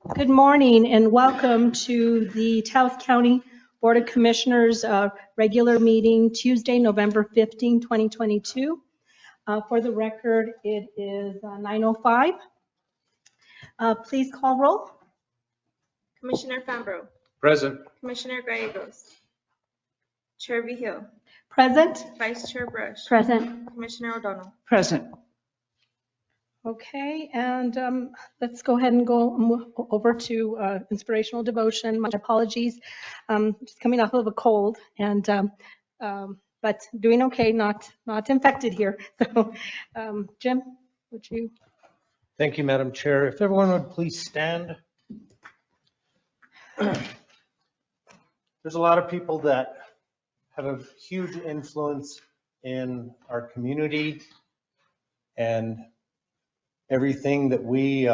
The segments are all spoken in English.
Good morning and welcome to the Taos County Board of Commissioners regular meeting Tuesday, November 15, 2022. For the record, it is 9:05. Please call roll. Commissioner Fambro. Present. Commissioner Gallegos. Chair Vigil. Present. Vice Chair Brush. Present. Commissioner O'Donnell. Present. Okay, and let's go ahead and move over to inspirational devotion. My apologies, just coming off of a cold, and but doing okay, not infected here. So, Jim, would you? Thank you, Madam Chair. If everyone would please stand. There's a lot of people that have a huge influence in our community and everything that we,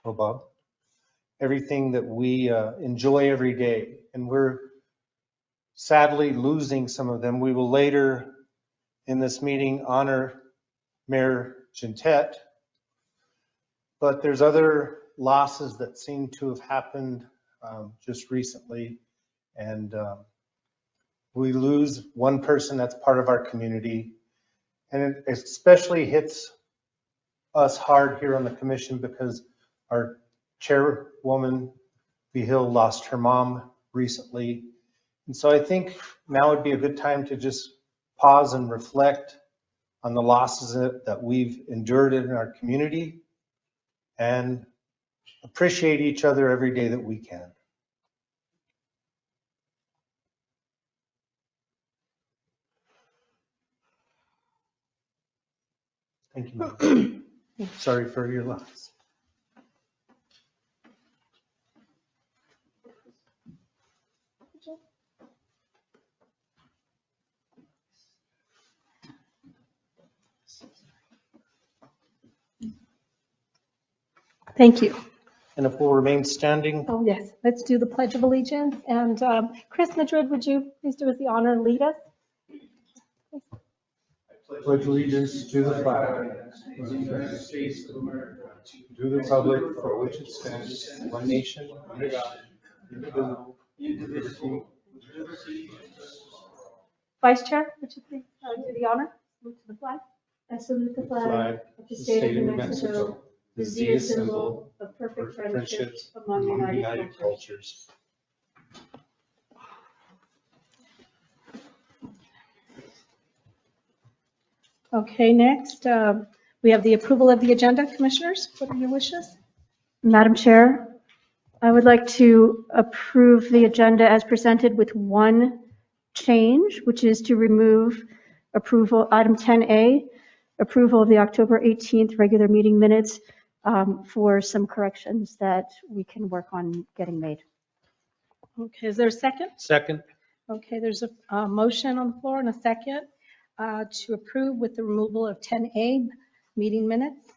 Bob, everything that we enjoy every day. And we're sadly losing some of them. We will later in this meeting honor Mayor Gintette, but there's other losses that seem to have happened just recently. And we lose one person that's part of our community. And it especially hits us hard here on the commission because our chairwoman, Vigil, lost her mom recently. And so I think now would be a good time to just pause and reflect on the losses that we've endured in our community and appreciate each other every day that we can. Thank you, Mom. Sorry for your loss. Thank you. And if we'll remain standing. Oh yes, let's do the Pledge of Allegiance. And Chris Madrid, would you please do us the honor and lead us? I pledge allegiance to the flag of the United States of America, to the republic for which it stands, one nation, under God, indivisible, with liberty. Vice Chair, would you please do the honor? Move to the flag. I salute the flag of the state of New Mexico, the dear symbol of perfect friendship among united cultures. Okay, next we have the approval of the agenda. Commissioners, what are your wishes? Madam Chair, I would like to approve the agenda as presented with one change, which is to remove approval, item 10A, approval of the October 18th regular meeting minutes for some corrections that we can work on getting made. Okay, is there a second? Second. Okay, there's a motion on the floor and a second to approve with the removal of 10A meeting minutes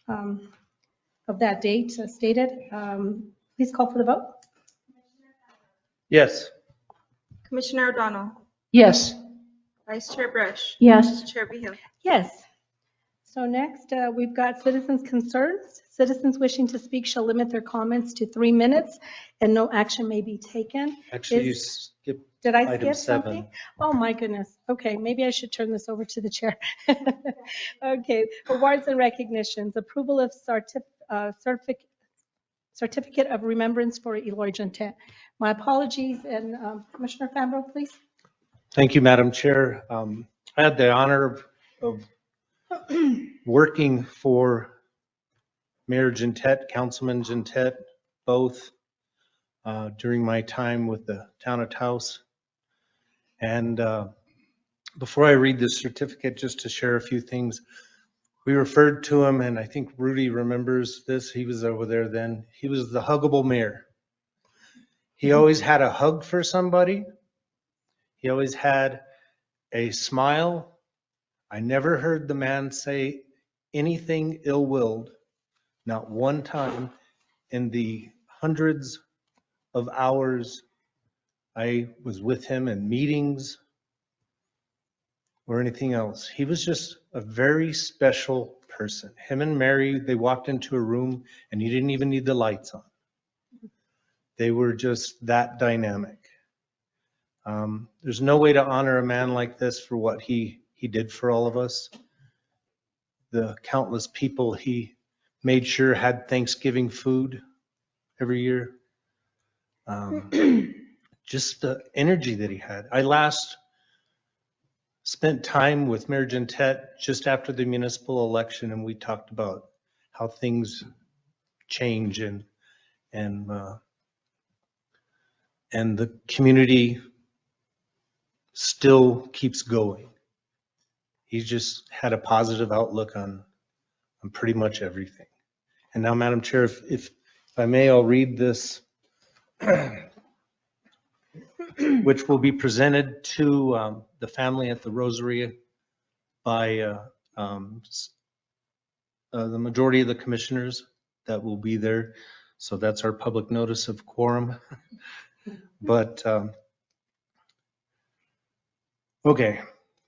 of that date stated. Please call for the vote. Yes. Commissioner O'Donnell. Yes. Vice Chair Brush. Yes. Chair Vigil. Yes. So next we've got citizens' concerns. Citizens wishing to speak shall limit their comments to 3 minutes and no action may be taken. Actually, you skipped Did I item skip 7. something? Oh my goodness. Okay, maybe I should turn this over to the chair. Okay, awards and recognitions. Approval of certificate of remembrance for Eloy Gintette. My apologies, and Commissioner Fambro, please. Thank you, Madam Chair. I had the honor of working for Mayor Gintette, Councilman Gintette, both during my time with the town of Taos. And before I read this certificate, just to share a few things, we referred to him, and I think Rudy remembers this, he was over there then, he was the huggable mayor. He always had a hug for somebody. He always had a smile. I never heard the man say anything ill-willed, not one time in the hundreds of hours I was with him in meetings, or anything else. He was just a very special person. Him and Mary, they walked into a room and you didn't even need the lights on. They were just that dynamic. There's no way to honor a man like this for what he did for all of us. The countless people he made sure had Thanksgiving food every year. Just the energy that he had. I last spent time with Mayor Gentette just after the municipal election, and we talked about how things change and the community still keeps going. He just had a positive outlook on pretty much everything. And now, Madam Chair, if I may, I'll read this, which will be presented to the family at the Rosary by the majority of the commissioners that will be there. So that's our public notice of quorum. But, okay.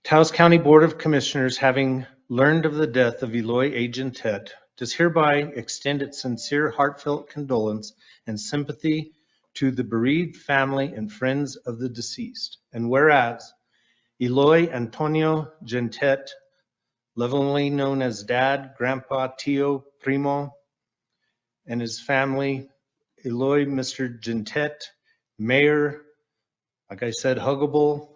Taos County Board of Commissioners, having learned of the death of Eloy A. Gentette, does hereby extend its sincere, heartfelt condolence and sympathy to the bereaved family and friends of the deceased. And whereas Eloy Antonio Gentette, lovingly known as Dad, Grandpa, Tio, Primo, and his family, Eloy Mr. Gentette, Mayor, like I said, huggable,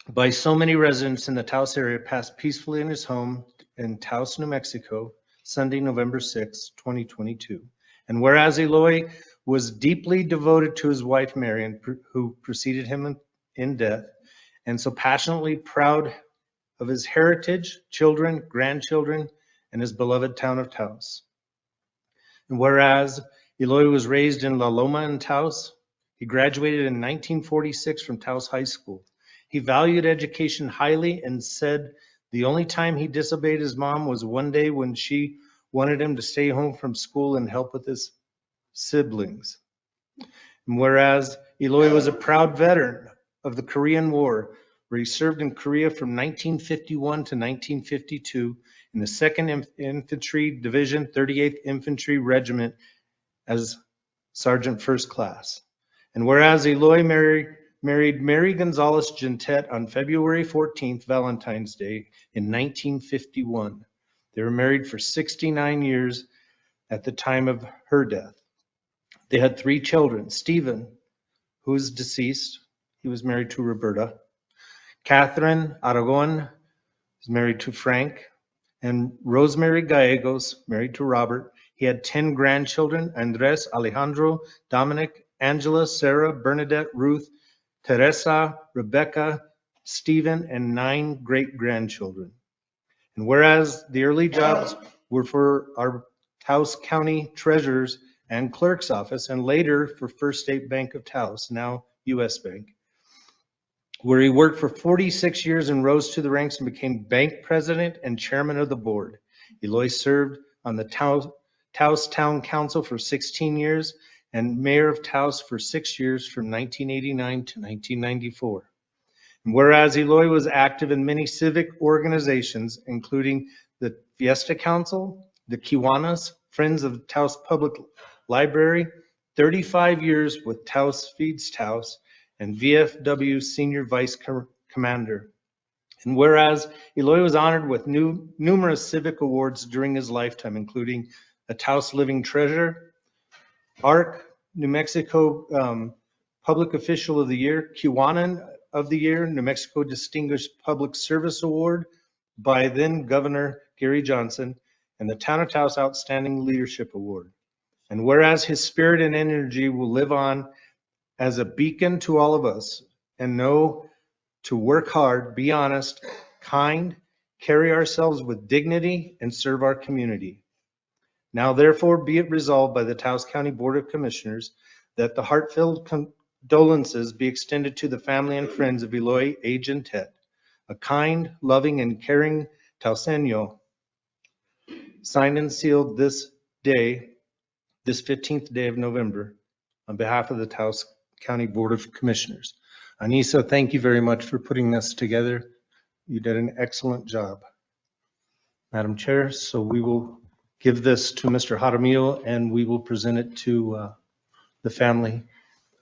by so many residents in the Taos area, passed peacefully in his home in Taos, New Mexico, Sunday, November 6, 2022. And whereas Eloy was deeply devoted to his wife, Marion, who preceded him in death, and so passionately proud of his heritage, children, grandchildren, and his beloved town of Taos. And whereas Eloy was raised in La Loma in Taos, he graduated in 1946 from Taos High School. He valued education highly and said the only time he disobeyed his mom was one day when she wanted him to stay home from school and help with his siblings. And whereas Eloy was a proud veteran of the Korean War, where he served in Korea from 1951 to 1952 in the 2nd Infantry Division, 38th Infantry Regiment as Sergeant First Class. And whereas Eloy married Mary Gonzalez Gentette on February 14th, Valentine's Day in 1951. They were married for 69 years at the time of her death. They had 3 children. Stephen, who is deceased, he was married to Roberta. Catherine Aragon is married to Frank. And Rosemary Gallegos, married to Robert. He had 10 grandchildren: Andres, Alejandro, Dominic, Angela, Sarah, Bernadette, Ruth, Teresa, Rebecca, Stephen, and 9 great-grandchildren. And whereas the early jobs were for our Taos County Treasurer's and Clerk's office, and later for First State Bank of Taos, now U.S. Bank, where he worked for 46 years and rose to the ranks and became bank president and chairman of the board. Eloy served on the Taos Town Council for 16 years and mayor of Taos for 6 years from 1989 to 1994. And whereas Eloy was active in many civic organizations, including the Fiesta Council, the Kiwanis, Friends of Taos Public Library, 35 years with Taos Feeds Taos, and VFW Senior Vice Commander. And whereas Eloy was honored with numerous civic awards during his lifetime, including a Taos Living Treasure, ARC, New Mexico Public Official of the Year, Kiwanin of the Year, New Mexico Distinguished Public Service Award by then Governor Gary Johnson, and the Town of Taos Outstanding Leadership Award. And whereas his spirit and energy will live on as a beacon to all of us, and know to work hard, be honest, kind, carry ourselves with dignity, and serve our community. Now therefore be it resolved by the Taos County Board of Commissioners that the heartfelt condolences be extended to the family and friends of Eloy A. Gentette, a kind, loving, and caring Taoseño, signed and sealed this day, this 15th day of November, on behalf of the Taos County Board of Commissioners. Anissa, thank you very much for putting this together. You did an excellent job, Madam Chair. So we will give this to Mr. Jaramillo and we will present it to the family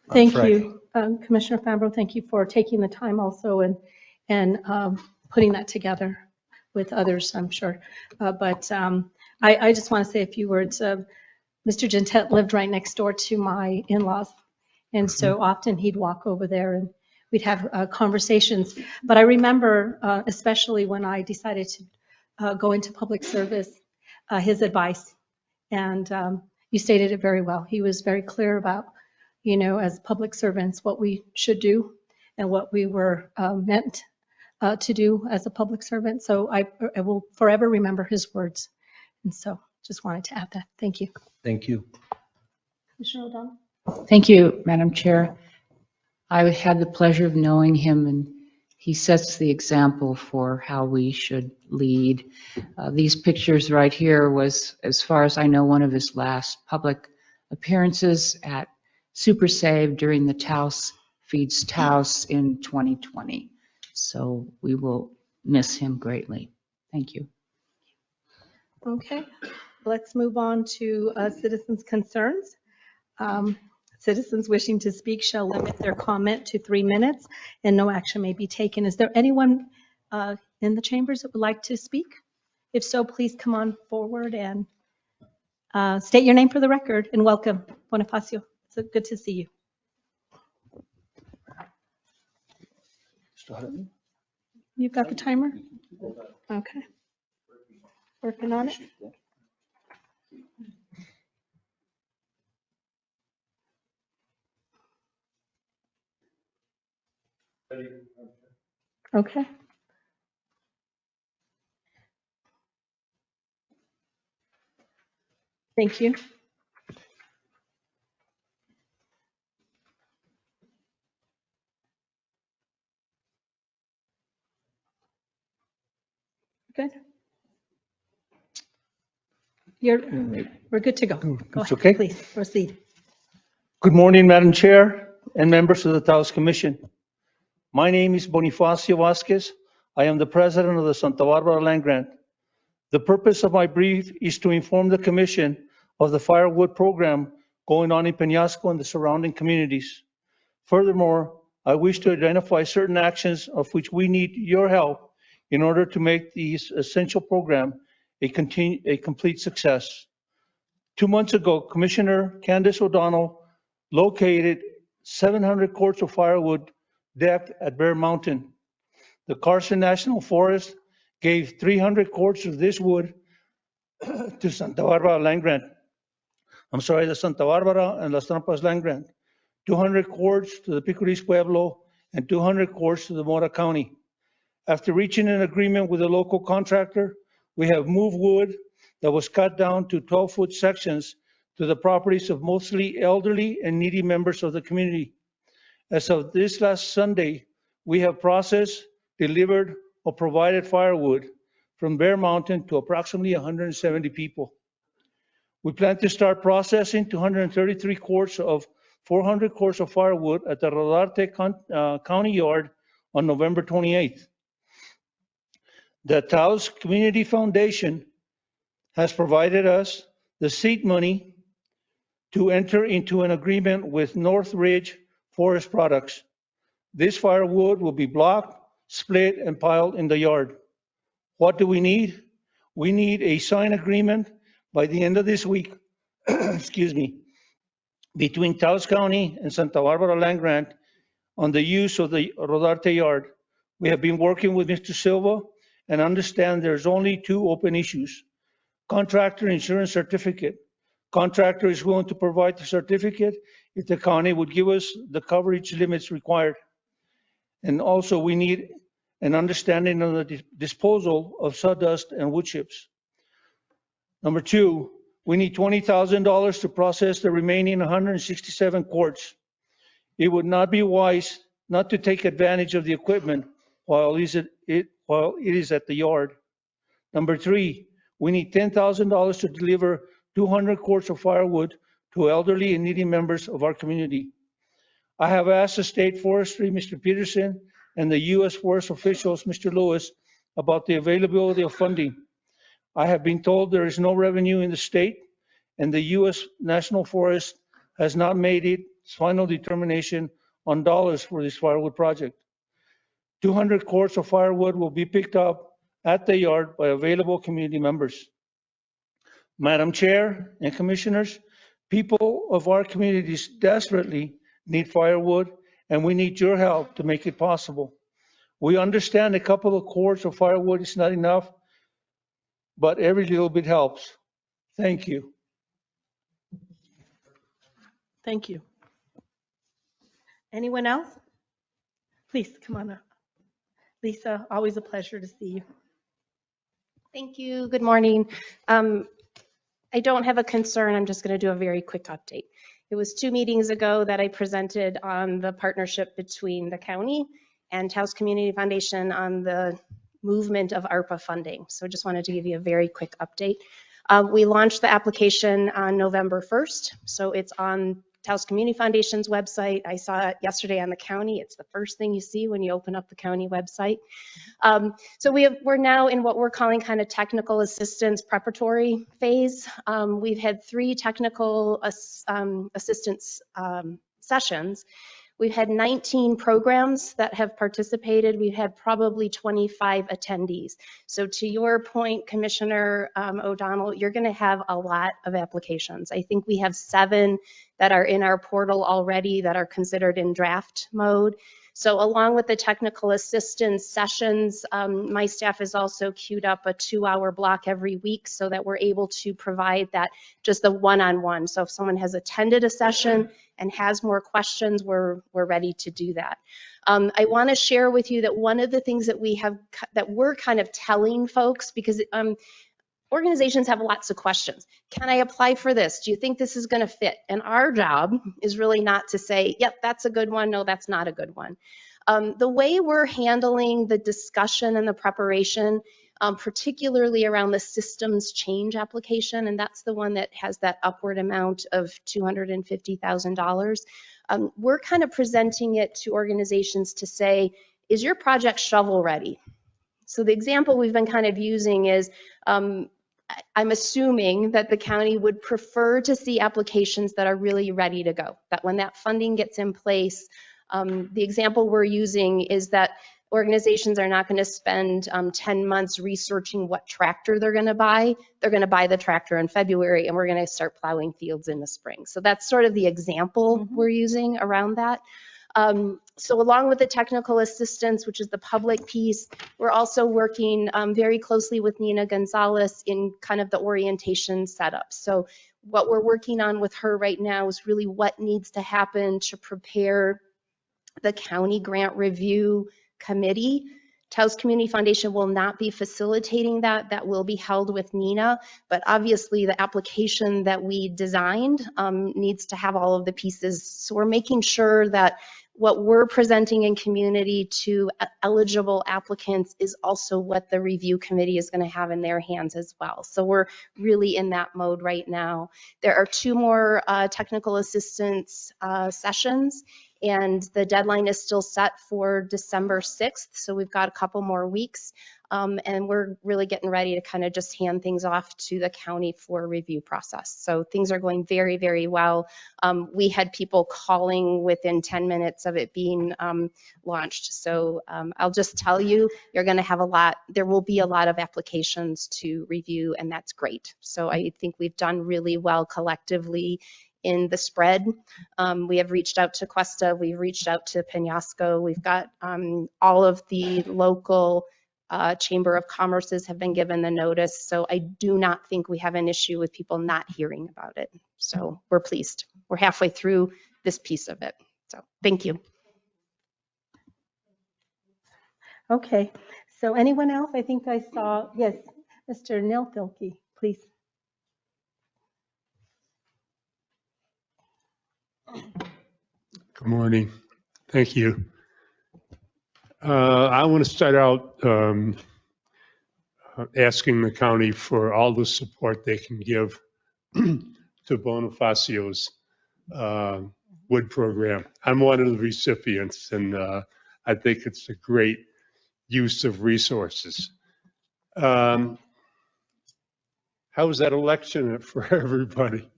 on Thank Friday. you, Commissioner Fambro. Thank you for taking the time also and putting that together with others, I'm sure. But I just want to say a few words. Mr. Gentet lived right next door to my in-laws. And so often he'd walk over there and we'd have conversations. But I remember, especially when I decided to go into public service, his advice. And you stated it very well. He was very clear about, as public servants, what we should do and what we were meant to do as a public servant. So I will forever remember his words. And so just wanted to add that. Thank you. Thank you. Commissioner O'Donnell? Thank you, Madam Chair. I had the pleasure of knowing him, and he sets the example for how we should lead. These pictures right here was, as far as I know, one of his last public appearances at Super Save during the Taos Feeds Taos in 2020. So we will miss him greatly. Thank you. Okay, let's move on to citizens' concerns. Citizens wishing to speak shall limit their comment to 3 minutes and no action may be taken. Is there anyone in the chambers that would like to speak? If so, please come on forward and state your name for the record and welcome, Bonifacio. It's good to see you. You've got the timer? Okay. Working on it. Okay. Thank you. Good. We're good to go. Go It's ahead, okay? please proceed. Good morning, Madam Chair and members of the Taos Commission. My name is Bonifacio Vasquez. I am the president of the Santa Barbara Land Grant. The purpose of my brief is to inform the Commission of the firewood program going on in Peñasco and the surrounding communities. Furthermore, I wish to identify certain actions of which we need your help in order to make this essential program a complete success. 2 months ago, Commissioner Candace O'Donnell located 700 cords of firewood decked at Bear Mountain. The Carson National Forest gave 300 cords of this wood to Santa Barbara Land Grant. The Santa Barbara and Las Trampas Land Grant. 200 cords to the Picuris Pueblo and 200 cords to the Mora County. After reaching an agreement with the local contractor, we have moved wood that was cut down to 12-foot sections to the properties of mostly elderly and needy members of the community. As of this last Sunday, we have processed, delivered, or provided firewood from Bear Mountain to approximately 170 people. We plan to start processing 233 cords of 400 cords of firewood at the Rodarte County Yard on November 28th. The Taos Community Foundation has provided us the seed money to enter into an agreement with North Ridge Forest Products. This firewood will be blocked, split, and piled in the yard. What do we need? We need a signed agreement by the end of this week, excuse me, between Taos County and Santa Barbara Land Grant on the use of the Rodarte Yard. We have been working with Mr. Silva and understand there's only 2 open issues. Contractor insurance certificate. Contractor is willing to provide the certificate if the county would give us the coverage limits required. And also we need an understanding of the disposal of sawdust and wood chips. Number 2, we need $20,000 to process the remaining 167 cords. It would not be wise not to take advantage of the equipment while it is at the yard. Number 3, we need $10,000 to deliver 200 cords of firewood to elderly and needy members of our community. I have asked the state forestry, Mr. Peterson, and the U.S. Forest officials, Mr. Lewis, about the availability of funding. I have been told there is no revenue in the state, and the U.S. National Forest has not made its final determination on dollars for this firewood project. 200 cords of firewood will be picked up at the yard by available community members. Madam Chair and Commissioners, people of our communities desperately need firewood, and we need your help to make it possible. We understand a couple of cords of firewood is not enough, but every little bit helps. Thank you. Thank you. Anyone else? Please come on up. Lisa, always a pleasure to see you. Thank you. Good morning. I don't have a concern. I'm just going to do a very quick update. It was 2 meetings ago that I presented on the partnership between the county and Taos Community Foundation on the movement of ARPA funding. So I just wanted to give you a very quick update. We launched the application on November 1st. So it's on Taos Community Foundation's website. I saw it yesterday on the county. It's the first thing you see when you open up the county website. So we're now in what we're calling kind of technical assistance preparatory phase. We've had 3 technical assistance sessions. We've had 19 programs that have participated. We've had probably 25 attendees. So to your point, Commissioner O'Donnell, you're going to have a lot of applications. I think we have 7 that are in our portal already that are considered in draft mode. So along with the technical assistance sessions, my staff has also queued up a 2-hour block every week so that we're able to provide that just the one-on-one. So if someone has attended a session and has more questions, we're ready to do that. I want to share with you that one of the things that we're kind of telling folks, because organizations have lots of questions. Can I apply for this? Do you think this is going to fit? And our job is really not to say, yep, that's a good one. No, that's not a good one. The way we're handling the discussion and the preparation, particularly around the systems change application, and that's the one that has that upward amount of $250,000, we're kind of presenting it to organizations to say, is your project shovel ready? So the example we've been kind of using is, I'm assuming that the county would prefer to see applications that are really ready to go, that when that funding gets in place, the example we're using is that organizations are not going to spend 10 months researching what tractor they're going to buy. They're going to buy the tractor in February, and we're going to start plowing fields in the spring. So that's sort of the example we're using around that. So along with the technical assistance, which is the public piece, we're also working very closely with Nina Gonzalez in kind of the orientation setup. So what we're working on with her right now is really what needs to happen to prepare the county grant review committee. Taos Community Foundation will not be facilitating that. That will be held with Nina, but obviously the application that we designed needs to have all of the pieces. So we're making sure that what we're presenting in community to eligible applicants is also what the review committee is going to have in their hands as well. So we're really in that mode right now. There are 2 more technical assistance sessions, and the deadline is still set for December 6th. So we've got a couple more weeks, and we're really getting ready to kind of just hand things off to the county for a review process. So things are going very, very well. We had people calling within 10 minutes of it being launched. So I'll just tell you, you're going to have there will be a lot of applications to review, and that's great. So I think we've done really well collectively in the spread. We have reached out to Cuesta, we've reached out to Penasco, we've got all of the local Chamber of Commerces have been given the notice. So I do not think we have an issue with people not hearing about it. So we're pleased. We're halfway through this piece of it. So thank you. Okay, so anyone else? I think I saw, yes, Mr. Nilfilke, please. Good morning. Thank you. I want to start out asking the county for all the support they can give to Bonifacio's wood program. I'm one of the recipients, and I think it's a great use of resources. How was that election for everybody?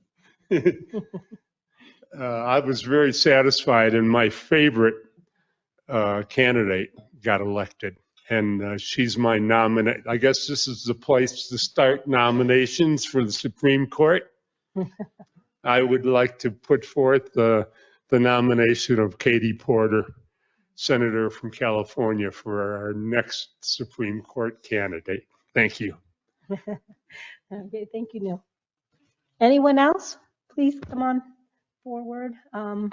I was very satisfied, and my favorite candidate got elected. And she's my nominee. I guess this is the place to start nominations for the Supreme Court. I would like to put forth the nomination of Katie Porter, Senator from California, for our next Supreme Court candidate. Thank you. Okay, thank you, Neil. Anyone else? Please come on forward. I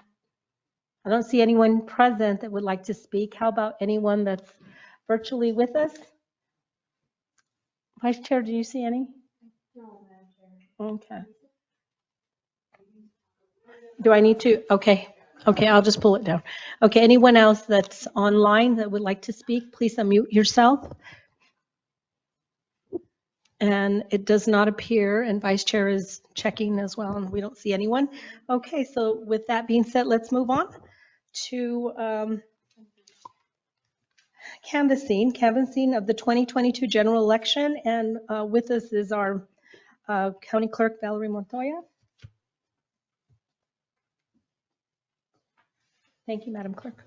don't see anyone present that would like to speak. How about anyone that's virtually with us? Vice Chair, do you see any? No, Madam Chair. Okay. Do I need to? Okay. Okay, I'll just pull it down. Okay, anyone else that's online that would like to speak, please unmute yourself. And it does not appear, and Vice Chair is checking as well, and we don't see anyone. Okay, so with that being said, let's move on to canvassing of the 2022 general election. And with us is our County Clerk, Valerie Montoya. Thank you, Madam Clerk.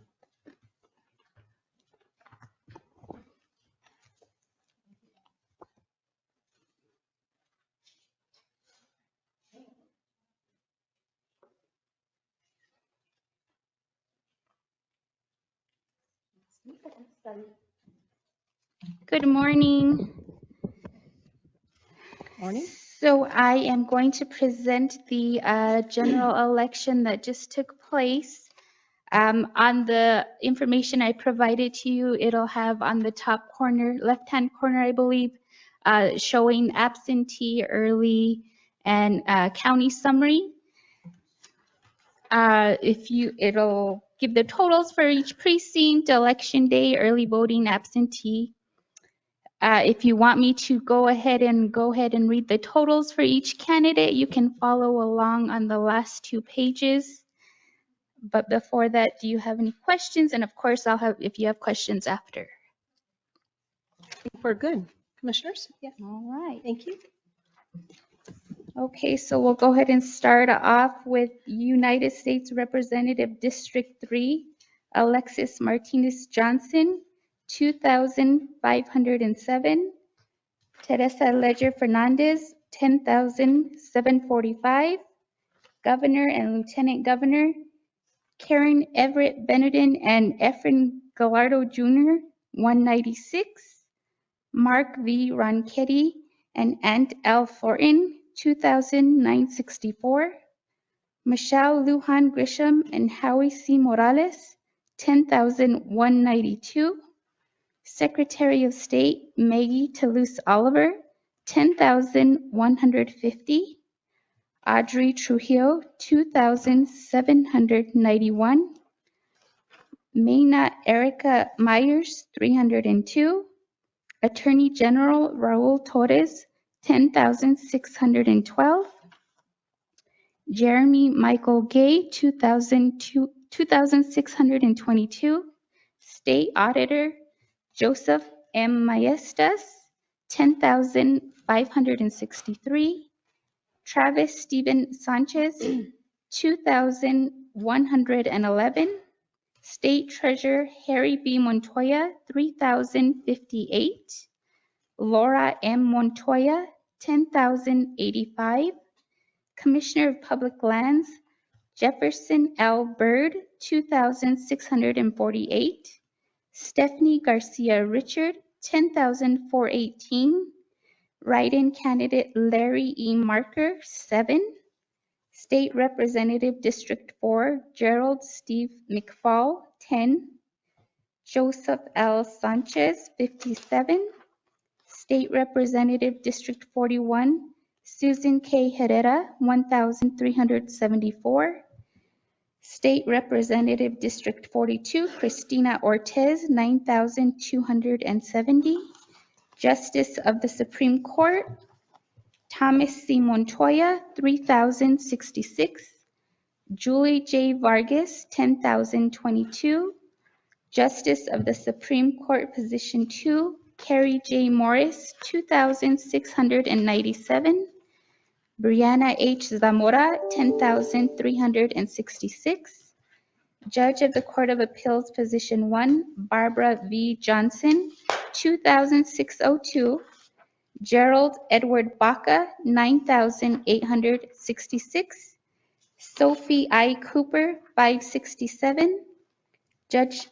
Good morning. Morning. So I am going to present the general election that just took place. On the information I provided to you, it'll have on the top corner, left-hand corner, I believe, showing absentee, early, and county summary. It'll give the totals for each precinct, election day, early voting, absentee. If you want me to go ahead and read the totals for each candidate, you can follow along on the last 2 pages. But before that, do you have any questions? And of course, if you have questions after. I think we're good. Commissioners? Yeah. All right. Thank you. Okay, so we'll go ahead and start off with United States Representative District 3, Alexis Martinez Johnson, 2,507. Teresa Ledger Fernandez, 10,745. Governor and Lieutenant Governor, Karen Everett Benedin and Efren Gallardo Jr., 196. Mark V. Ronchetti and Ant L. Thornton, 2,964. Michelle Lujan Grisham and Howie C. Morales, 10,192. Secretary of State Maggie Toulouse Oliver, 10,150. Audrey Trujillo, 2,791. Mayna Erica Myers, 302. Attorney General Raul Torres, 10,612. Jeremy Michael Gay, 2,622. State Auditor Joseph M. Maestas, 10,563. Travis Stephen Sanchez, 2,111. State Treasurer Harry B. Montoya, 3,058. Laura M. Montoya, 10,085. Commissioner of Public Lands, Jefferson L. Byrd, 2,648. Stephanie Garcia Richard, 10,418. Write-in candidate Larry E. Marker, 7. State Representative District 4, Gerald Steve McFall, 10. Joseph L. Sanchez, 57. State Representative District 41, Susan K. Herrera, 1,374. State Representative District 42, Cristina Ortiz, 9,270. Justice of the Supreme Court, Thomas C. Montoya, 3,066. Julie J. Vargas, 10,022. Justice of the Supreme Court, Position 2, Carrie J. Morris, 2,697. Brianna H. Zamora, 10,366. Judge of the Court of Appeals, Position 1, Barbara V. Johnson, 2,602. Gerald Edward Baca, 9,866. Sophie I. Cooper, 567. Judge,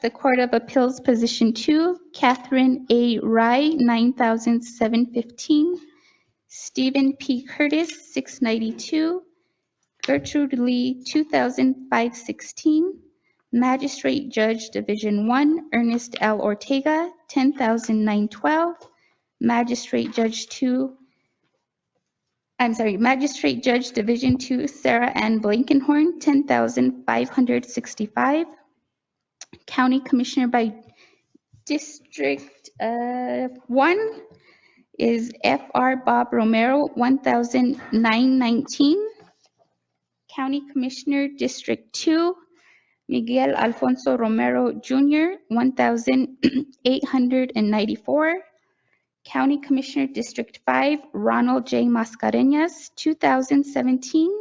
the Court of Appeals, Position 2, Catherine A. Rye, 9,715. Stephen P. Curtis, 692. Gertrude Lee, 2,516. Magistrate Judge, Division 1, Ernest L. Ortega, 10,912. Magistrate Judge Division 2, Sarah Ann Blankenhorn, 10,565. County Commissioner by District 1 is F.R. Bob Romero, 1,919. County Commissioner District 2, Miguel Alfonso Romero Jr., 1,894. County Commissioner District 5, Ronald J. Mascareñas, 2017.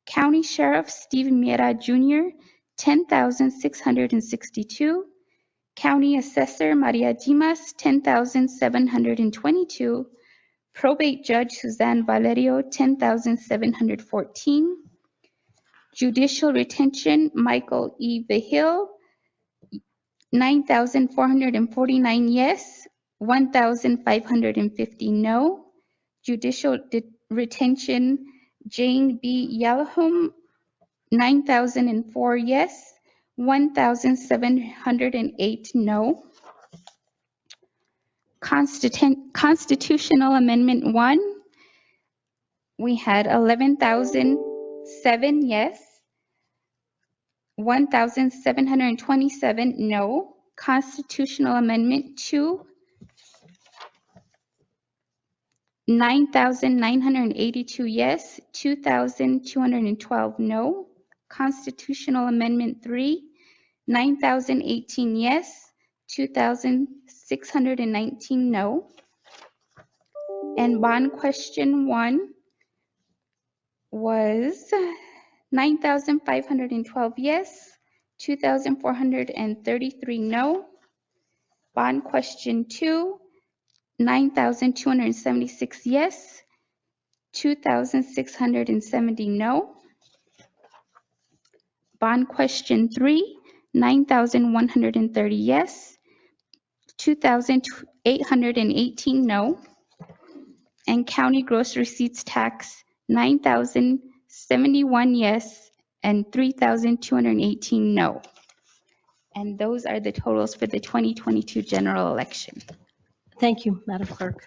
County Sheriff Steve Miera Jr., 10,662. County Assessor Maria Dimas, 10,722. Probate Judge Suzanne Valerio, 10,714. Judicial Retention Michael E. Vigil, 9,449 yes, 1,550 no. Judicial Retention Jane B. Yalahum, 9,004 yes, 1,708 no. Constitutional Amendment 1, we had 11,007 yes, 1,727 no. Constitutional Amendment 2, 9,982 yes, 2,212 no. Constitutional Amendment 3, 9,018 yes, 2,619 no. And bond question 1 was 9,512 yes, 2,433 no. Bond question 2, 9,276 yes, 2,670 no. Bond question 3, 9,130 yes, 2,818 no. And county gross receipts tax, 9,071 yes, and 3,218 no. And those are the totals for the 2022 general election. Thank you, Madam Clerk.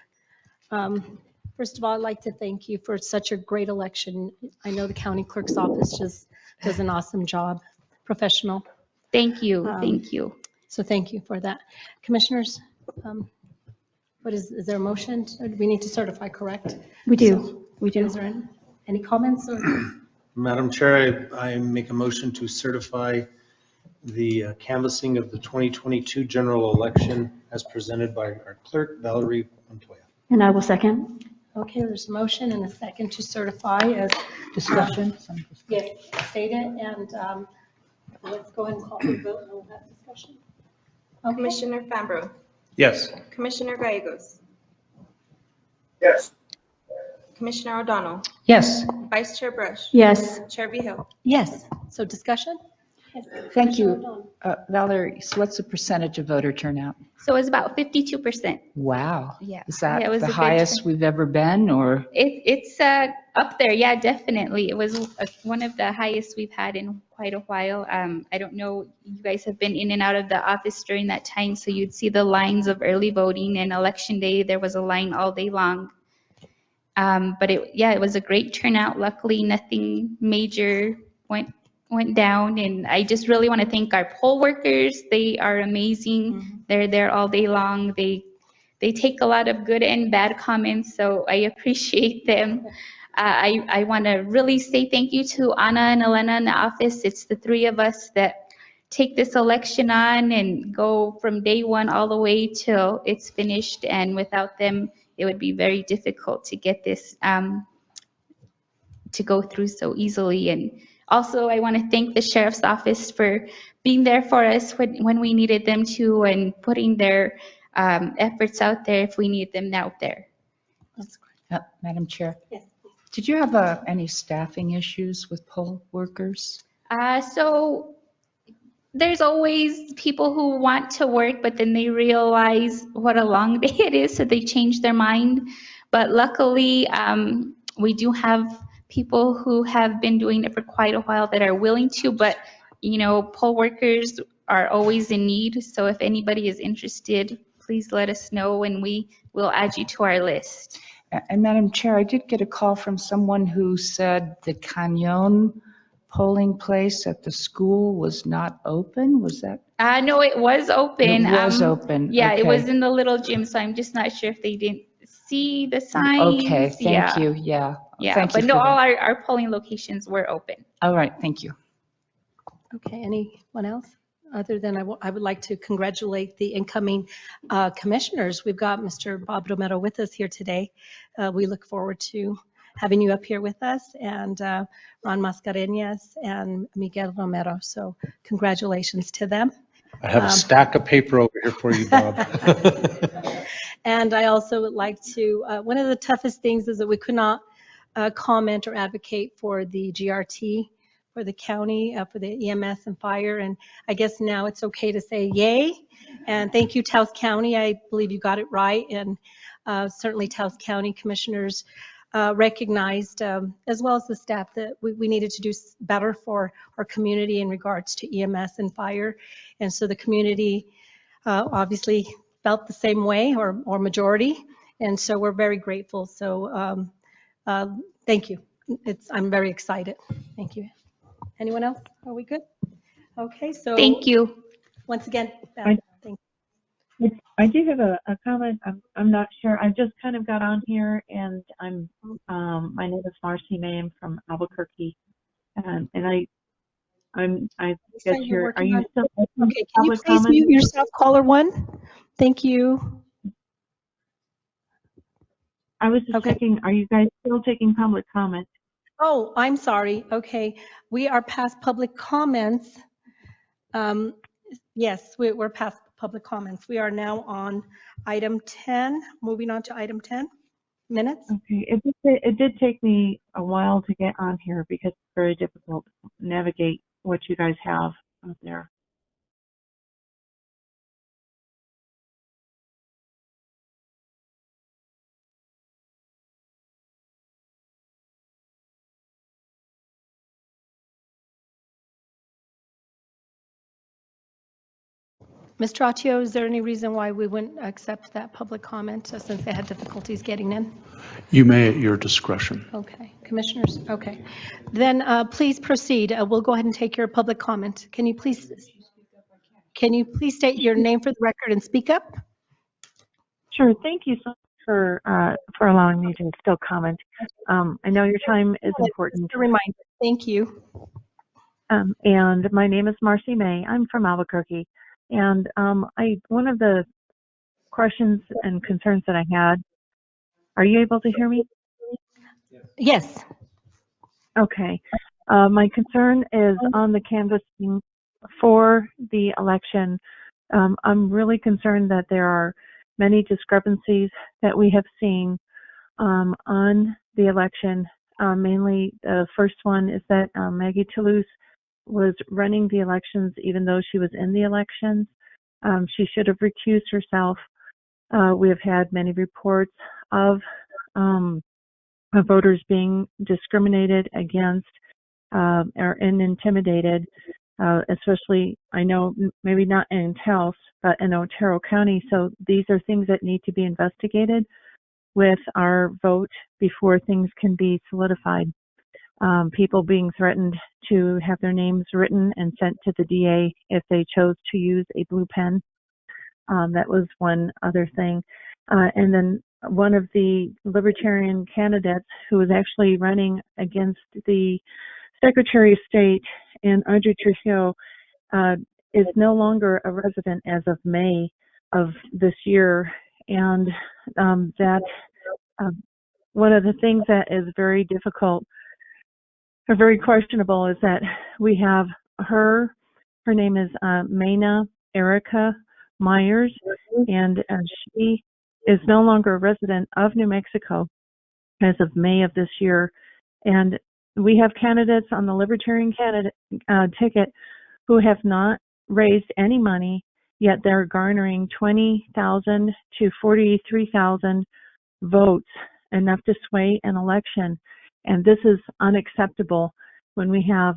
First of all, I'd like to thank you for such a great election. I know the county clerk's office just does an awesome job, professional. Thank you, thank you. So thank you for that. Commissioners, is there a motion? We need to certify, correct? We do. Is there any comments? Or? Madam Chair, I make a motion to certify the canvassing of the 2022 general election as presented by our clerk, Valerie Montoya. And I will second. Okay, there's a motion and a second to certify as Discussion? yes, stated, and let's go ahead and call for the vote and we'll have discussion. Okay. Commissioner Fambro, Yes. Commissioner Gallegos, Yes. Commissioner O'Donnell, Yes, Vice Chair Brush, Yes. Chair Vigil. Yes, so discussion? Yes. thank Commissioner you. O'Donnell. Valerie, so what's the percentage of voter turnout? So it was about 52%. Wow. Yeah. Is that Yeah, it was the a good highest we've ever been, or? It's up there, yeah, definitely. It was one of the highest we've had in quite a while. I don't know, you guys have been in and out of the office during that time, so you'd see the lines of early voting, and election day, there was a line all day long. But it was a great turnout. Luckily, nothing major went down, and I just really want to thank our poll workers. They are amazing. Mm-hmm. They're there all day long. They take a lot of good and bad comments, so I appreciate them. I want to really say thank you to Anna and Elena in the office. It's the three of us that take this election on and go from day one all the way till it's finished. And without them, it would be very difficult to get this to go through so easily. And also, I want to thank the sheriff's office for being there for us when we needed them to, and putting their efforts out there if we need them out there. Madam Chair, Yes. did you have any staffing issues with poll workers? So there's always people who want to work, but then they realize what a long day it is, so they change their mind. But luckily, we do have people who have been doing it for quite a while that are willing to, but poll workers are always in need. So if anybody is interested, please let us know and we will add you to our list. And Madam Chair, I did get a call from someone who said the Cañon polling place at the school was not open. Was that? No, it was open. It was open. Yeah, Okay. it was in the little gym, so I'm just not sure if they didn't see the signs. Okay, thank you. Yeah. Yeah, Thank you but no, for all that. our polling locations were open. All right, thank you. Okay, anyone else? Other than I would like to congratulate the incoming commissioners. We've got Mr. Bob Romero with us here today. We look forward to having you up here with us, and Ron Mascareñas and Miguel Romero. So congratulations to them. I have a stack of paper over here for you, Bob. And I also would like to, one of the toughest things is that we could not comment or advocate for the GRT for the county, for the EMS and fire. And I guess now it's okay to say yay. And thank you, Taos County. I believe you got it right. And certainly Taos County commissioners recognized, as well as the staff, that we needed to do better for our community in regards to EMS and fire. And so the community obviously felt the same way, or majority. And so we're very grateful. So thank you. I'm very excited. Thank you. Anyone else? Are we good? Okay, so. Thank you. Once again, thank you. I do have a comment. I'm not sure. I just kind of got on here, and my name is Marcy May. I'm from Albuquerque, and I guess are you still okay? Can you please mute yourself, caller one? Thank you. I was just checking. Are you guys still taking public comment? Oh, I'm sorry. Okay, we are past public comments. Yes, we're past public comments. We are now on item 10. Moving on to item 10. Minutes. Okay, it did take me a while to get on here because it's very difficult to navigate what you guys have out there. Mr. Atio, is there any reason why we wouldn't accept that public comment since they had difficulties getting in? You may at your discretion. Okay, commissioners, okay. Then please proceed. We'll go ahead and take your public comment. Can you please state your name for the record and speak up? Sure, thank you so much for allowing me to still comment. I know your time is important. Just a reminder, thank you. And my name is Marcy May. I'm from Albuquerque. And one of the questions and concerns that I had, are you able to hear me? Yes. Okay. My concern is on the canvassing for the election. I'm really concerned that there are many discrepancies that we have seen on the election. Mainly the first one is that Maggie Toulouse was running the elections even though she was in the elections. She should have recused herself. We have had many reports of voters being discriminated against and intimidated, especially, I know, maybe not in Taos, but in Otero County. So these are things that need to be investigated with our vote before things can be solidified. People being threatened to have their names written and sent to the DA if they chose to use a blue pen. That was one other thing. And then one of the Libertarian candidates who was actually running against the Secretary of State in Audrey Trujillo is no longer a resident as of May of this year. And that one of the things that is very difficult or very questionable is that we have her name is Mena Erica Myers, and she is no longer a resident of New Mexico as of May of this year. And we have candidates on the Libertarian candidate ticket who have not raised any money, yet they're garnering 20,000 to 43,000 votes, enough to sway an election. And this is unacceptable when we have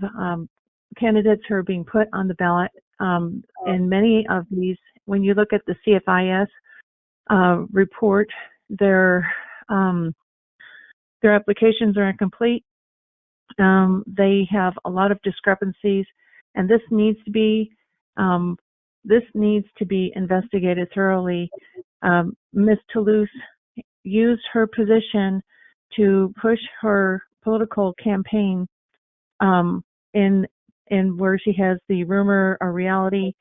candidates who are being put on the ballot. And many of these, when you look at the CFIS report, their applications are incomplete. They have a lot of discrepancies, and this needs to be investigated thoroughly. Ms. Toulouse used her position to push her political campaign in where she has the rumor or reality.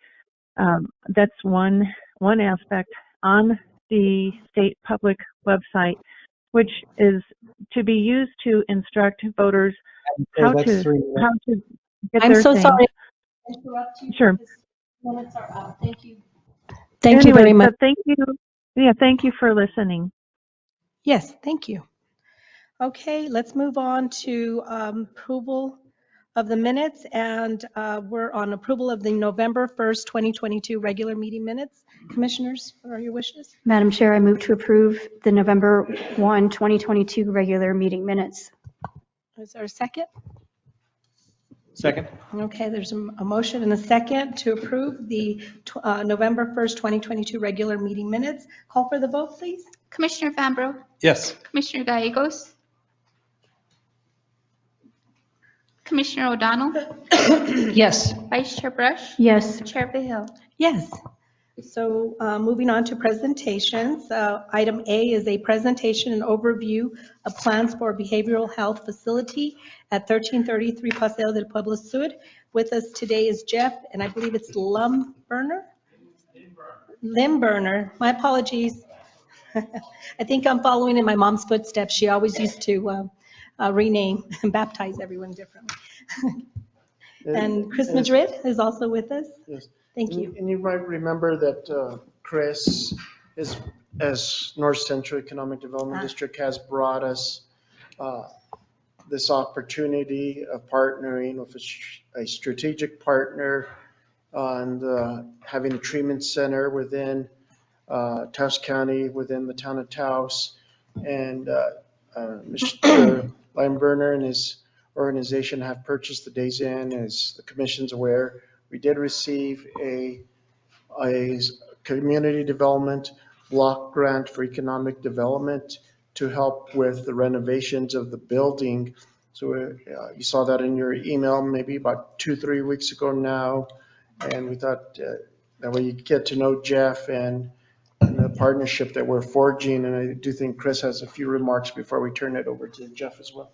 That's one aspect on the state public website, which is to be used to instruct voters how to get I'm their so thing. sorry to interrupt you. Sure. Minutes are up. Thank you. Thank you very much. So thank you. Yeah, thank you for listening. Yes, thank you. Okay, let's move on to approval of the minutes, and we're on approval of the November 1st, 2022 regular meeting minutes. Commissioners, what are your wishes? Madam Chair, I move to approve the November 1, 2022 regular meeting minutes. Is there a second? Second. Okay, there's a motion and a second to approve the November 1st, 2022 regular meeting minutes. Call for the vote, please. Commissioner Fambro, Yes. Commissioner Gallegos, Commissioner O'Donnell, Yes. Vice Chair Brush, Yes. Chair Behill. Yes. So moving on to presentations. Item A is a presentation and overview of plans for a behavioral health facility at 1333 Paseo del Pueblo Sur. With us today is Jeff, and I believe it's Limburner. My apologies. I think I'm following in my mom's footsteps. She always used to rename and baptize everyone differently. And Chris Madrid is also with us. Yes. Thank you. And you might remember that Chris, as North Central Economic Development District, has brought us this opportunity of partnering with a strategic partner on having a treatment center within Taos County, within the town of Taos. And Mr. Limeburner and his organization have purchased the Days Inn. As the commission's aware, we did receive a community development block grant for economic development to help with the renovations of the building. So you saw that in your email maybe about 2-3 weeks ago now. And we thought that way you get to know Jeff and the partnership that we're forging. And I do think Chris has a few remarks before we turn it over to Jeff as well.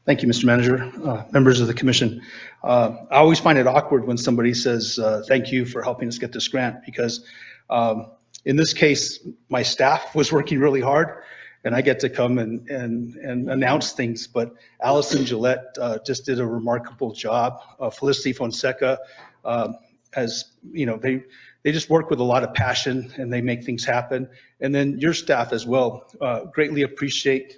Thank you, Mr. Manager, members of the commission. I always find it awkward when somebody says, thank you for helping us get this grant, because in this case, my staff was working really hard and I get to come and announce things, but Allison Gillette just did a remarkable job. Felicity Fonseca, as you know, they just work with a lot of passion and they make things happen. And then your staff as well, greatly appreciate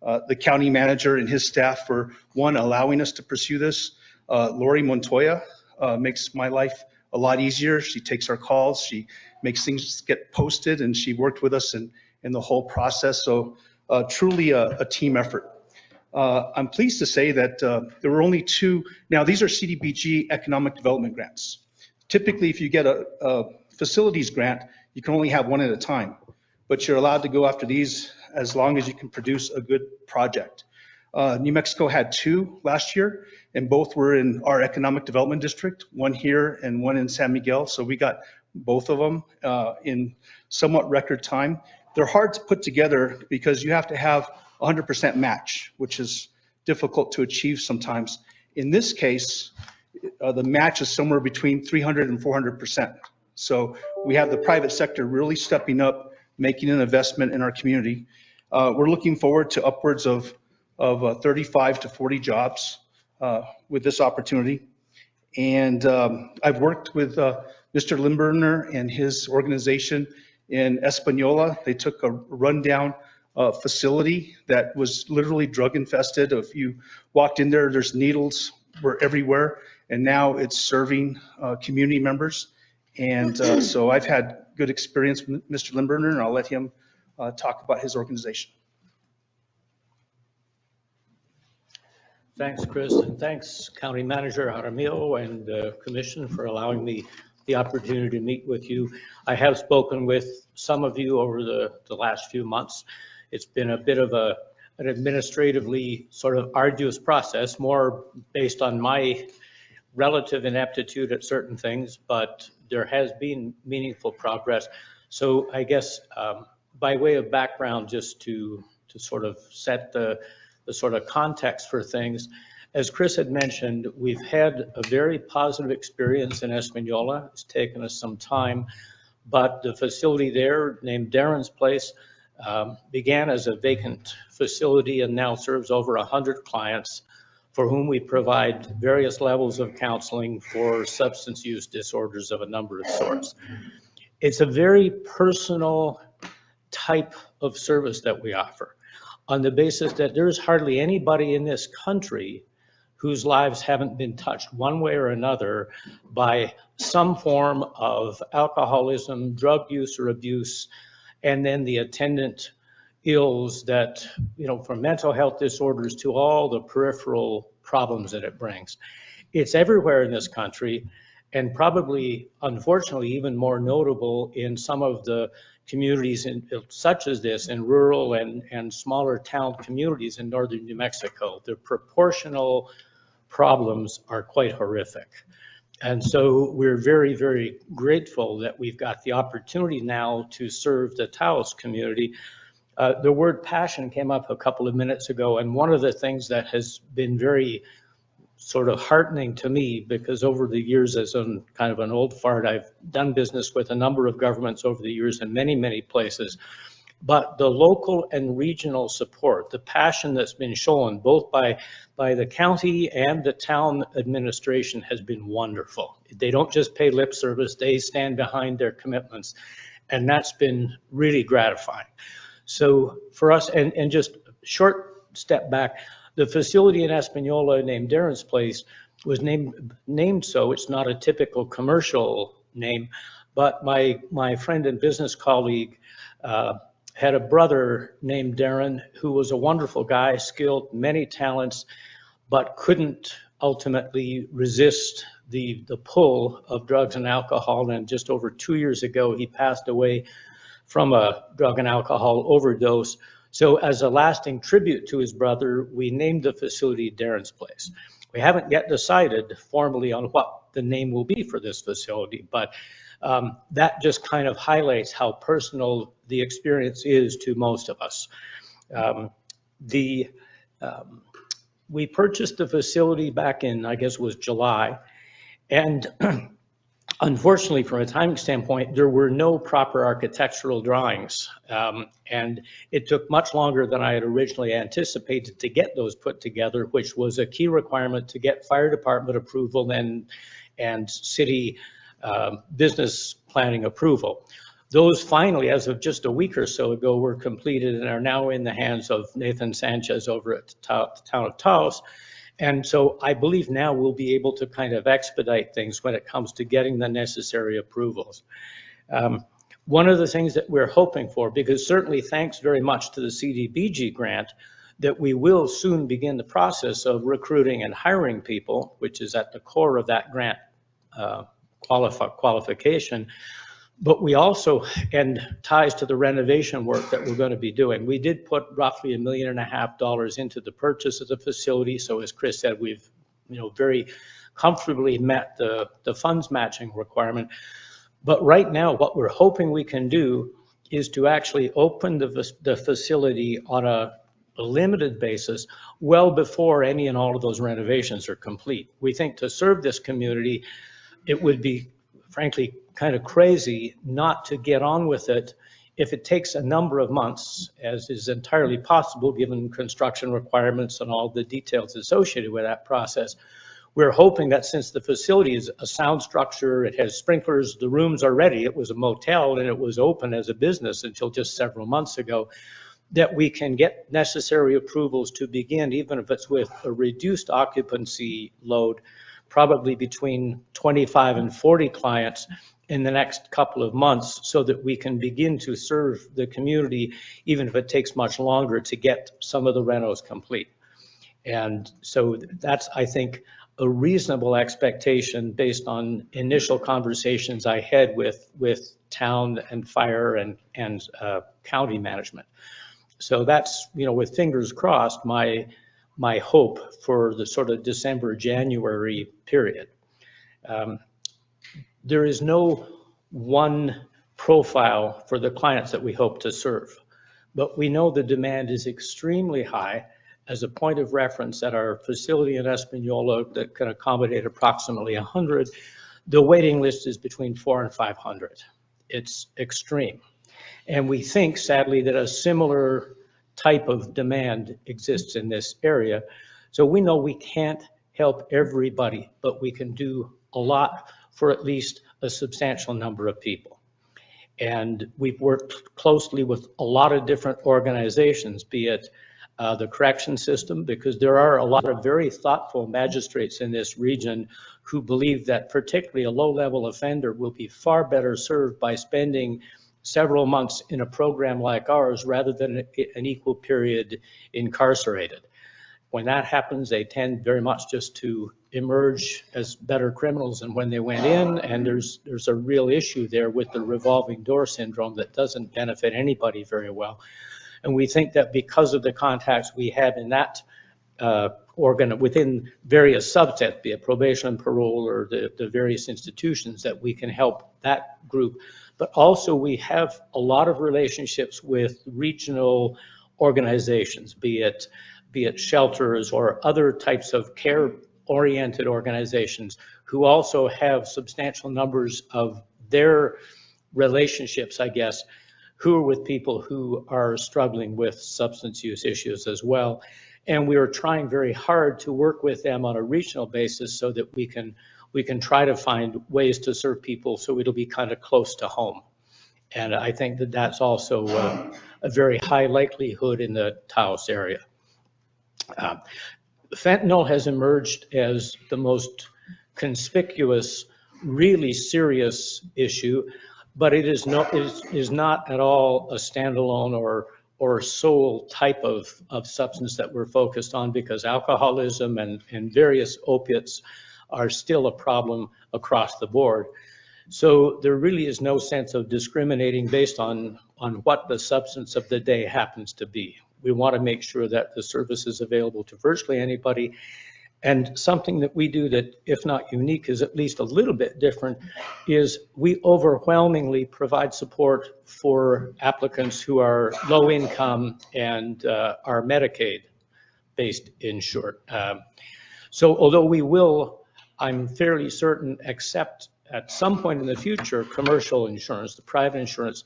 the county manager and his staff for, one, allowing us to pursue this. Lori Montoya makes my life a lot easier. She takes our calls, she makes things get posted, and she worked with us in the whole process. So truly a team effort. I'm pleased to say that there were only 2. Now, these are CDBG economic development grants. Typically, if you get a facilities grant, you can only have one at a time, but you're allowed to go after these as long as you can produce a good project. New Mexico had 2 last year, and both were in our economic development district, one here and one in San Miguel. So we got both of them in somewhat record time. They're hard to put together because you have to have 100% match, which is difficult to achieve sometimes. In this case, the match is somewhere between 300 and 400%. So we have the private sector really stepping up, making an investment in our community. We're looking forward to upwards of 35 to 40 jobs with this opportunity. And I've worked with Mr. Limburner and his organization in Española. They took a rundown facility that was literally drug infested. If you walked in there, there's needles were everywhere. And now it's serving community members. And so I've had good experience with Mr. Limburner, and I'll let him talk about his organization. Thanks, Chris, and thanks, County Manager Jaramillo and the Commission for allowing me the opportunity to meet with you. I have spoken with some of you over the last few months. It's been a bit of an administratively sort of arduous process, more based on my relative ineptitude at certain things, but there has been meaningful progress. So I guess by way of background, just to sort of set the sort of context for things. As Chris had mentioned, we've had a very positive experience in Española. It's taken us some time, but the facility there, named Darren's Place, began as a vacant facility and now serves over 100 clients for whom we provide various levels of counseling for substance use disorders of a number of sorts. It's a very personal type of service that we offer, on the basis that there's hardly anybody in this country whose lives haven't been touched one way or another by some form of alcoholism, drug use or abuse, and then the attendant ills that, from mental health disorders to all the peripheral problems that it brings. It's everywhere in this country, and probably, unfortunately, even more notable in some of the communities such as this in rural and smaller town communities in northern New Mexico. The proportional problems are quite horrific. And so we're very, very grateful that we've got the opportunity now to serve the Taos community. The word passion came up a couple of minutes ago, and one of the things that has been very sort of heartening to me, because over the years, as kind of an old fart, I've done business with a number of governments over the years in many, many places. But the local and regional support, the passion that's been shown both by the county and the town administration has been wonderful. They don't just pay lip service, they stand behind their commitments. And that's been really gratifying. So for us, and just a short step back, the facility in Española named Darren's Place was named so. It's not a typical commercial name, but my friend and business colleague had a brother named Darren who was a wonderful guy, skilled, many talents, but couldn't ultimately resist the pull of drugs and alcohol. And just over 2 years ago, he passed away from a drug and alcohol overdose. So as a lasting tribute to his brother, we named the facility Darren's Place. We haven't yet decided formally on what the name will be for this facility, but that just kind of highlights how personal the experience is to most of us. We purchased the facility back in, I guess it was July, and unfortunately, from a timing standpoint, there were no proper architectural drawings, and it took much longer than I had originally anticipated to get those put together, which was a key requirement to get fire department approval and city business planning approval. Those finally, as of just a week or so ago, were completed and are now in the hands of Nathan Sanchez over at the town of Taos. And so I believe now we'll be able to kind of expedite things when it comes to getting the necessary approvals. One of the things that we're hoping for, because certainly thanks very much to the CDBG grant, that we will soon begin the process of recruiting and hiring people, which is at the core of that grant qualification. But we also, and ties to the renovation work that we're going to be doing. We did put roughly $1.5 million into the purchase of the facility. So as Chris said, we've very comfortably met the funds matching requirement. But right now, what we're hoping we can do is to actually open the facility on a limited basis well before any and all of those renovations are complete. We think to serve this community, it would be frankly kind of crazy not to get on with it if it takes a number of months, as is entirely possible given construction requirements and all the details associated with that process. We're hoping that since the facility is a sound structure, it has sprinklers, the rooms are ready, it was a motel and it was open as a business until just several months ago, that we can get necessary approvals to begin, even if it's with a reduced occupancy load, probably between 25 and 40 clients in the next couple of months, so that we can begin to serve the community, even if it takes much longer to get some of the renos complete. And so that's, I think, a reasonable expectation based on initial conversations I had with town and fire and county management. So that's, with fingers crossed, my hope for the sort of December, January period. There is no one profile for the clients that we hope to serve, but we know the demand is extremely high. As a point of reference, at our facility in Espanola that can accommodate approximately 100, the waiting list is between 400 and 500. It's extreme. And we think, sadly, that a similar type of demand exists in this area. So we know we can't help everybody, but we can do a lot for at least a substantial number of people. And we've worked closely with a lot of different organizations, be it the correction system, because there are a lot of very thoughtful magistrates in this region who believe that particularly a low-level offender will be far better served by spending several months in a program like ours rather than an equal period incarcerated. When that happens, they tend very much just to emerge as better criminals than when they went in, and there's a real issue there with the revolving door syndrome that doesn't benefit anybody very well. And we think that because of the contacts we have in that organ within various subsets, be it probation and parole or the various institutions, that we can help that group. But also we have a lot of relationships with regional organizations, be it shelters or other types of care-oriented organizations who also have substantial numbers of their relationships, I guess, who are with people who are struggling with substance use issues as well. And we are trying very hard to work with them on a regional basis so that we can try to find ways to serve people so it'll be kind of close to home. And I think that that's also a very high likelihood in the Taos area. Fentanyl has emerged as the most conspicuous, really serious issue, but it is not at all a standalone or sole type of substance that we're focused on, because alcoholism and various opiates are still a problem across the board. So there really is no sense of discriminating based on what the substance of the day happens to be. We want to make sure that the service is available to virtually anybody. And something that we do that, if not unique, is at least a little bit different, is we overwhelmingly provide support for applicants who are low income and are Medicaid-based insured. So although we will, I'm fairly certain, accept at some point in the future commercial insurance, the private insurance,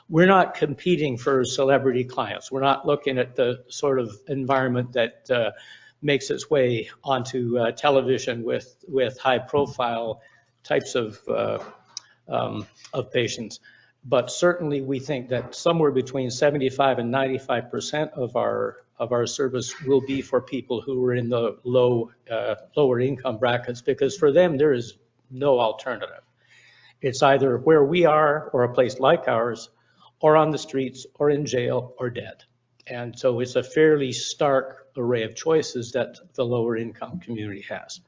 we're not competing for celebrity clients. We're not looking at the sort of environment that makes its way onto television with high-profile types of patients. But certainly, we think that somewhere between 75% and 95% of our service will be for people who are in the lower income brackets, because for them there is no alternative. It's either where we are or a place like ours, or on the streets, or in jail, or dead. And so it's a fairly stark array of choices that the lower income community has.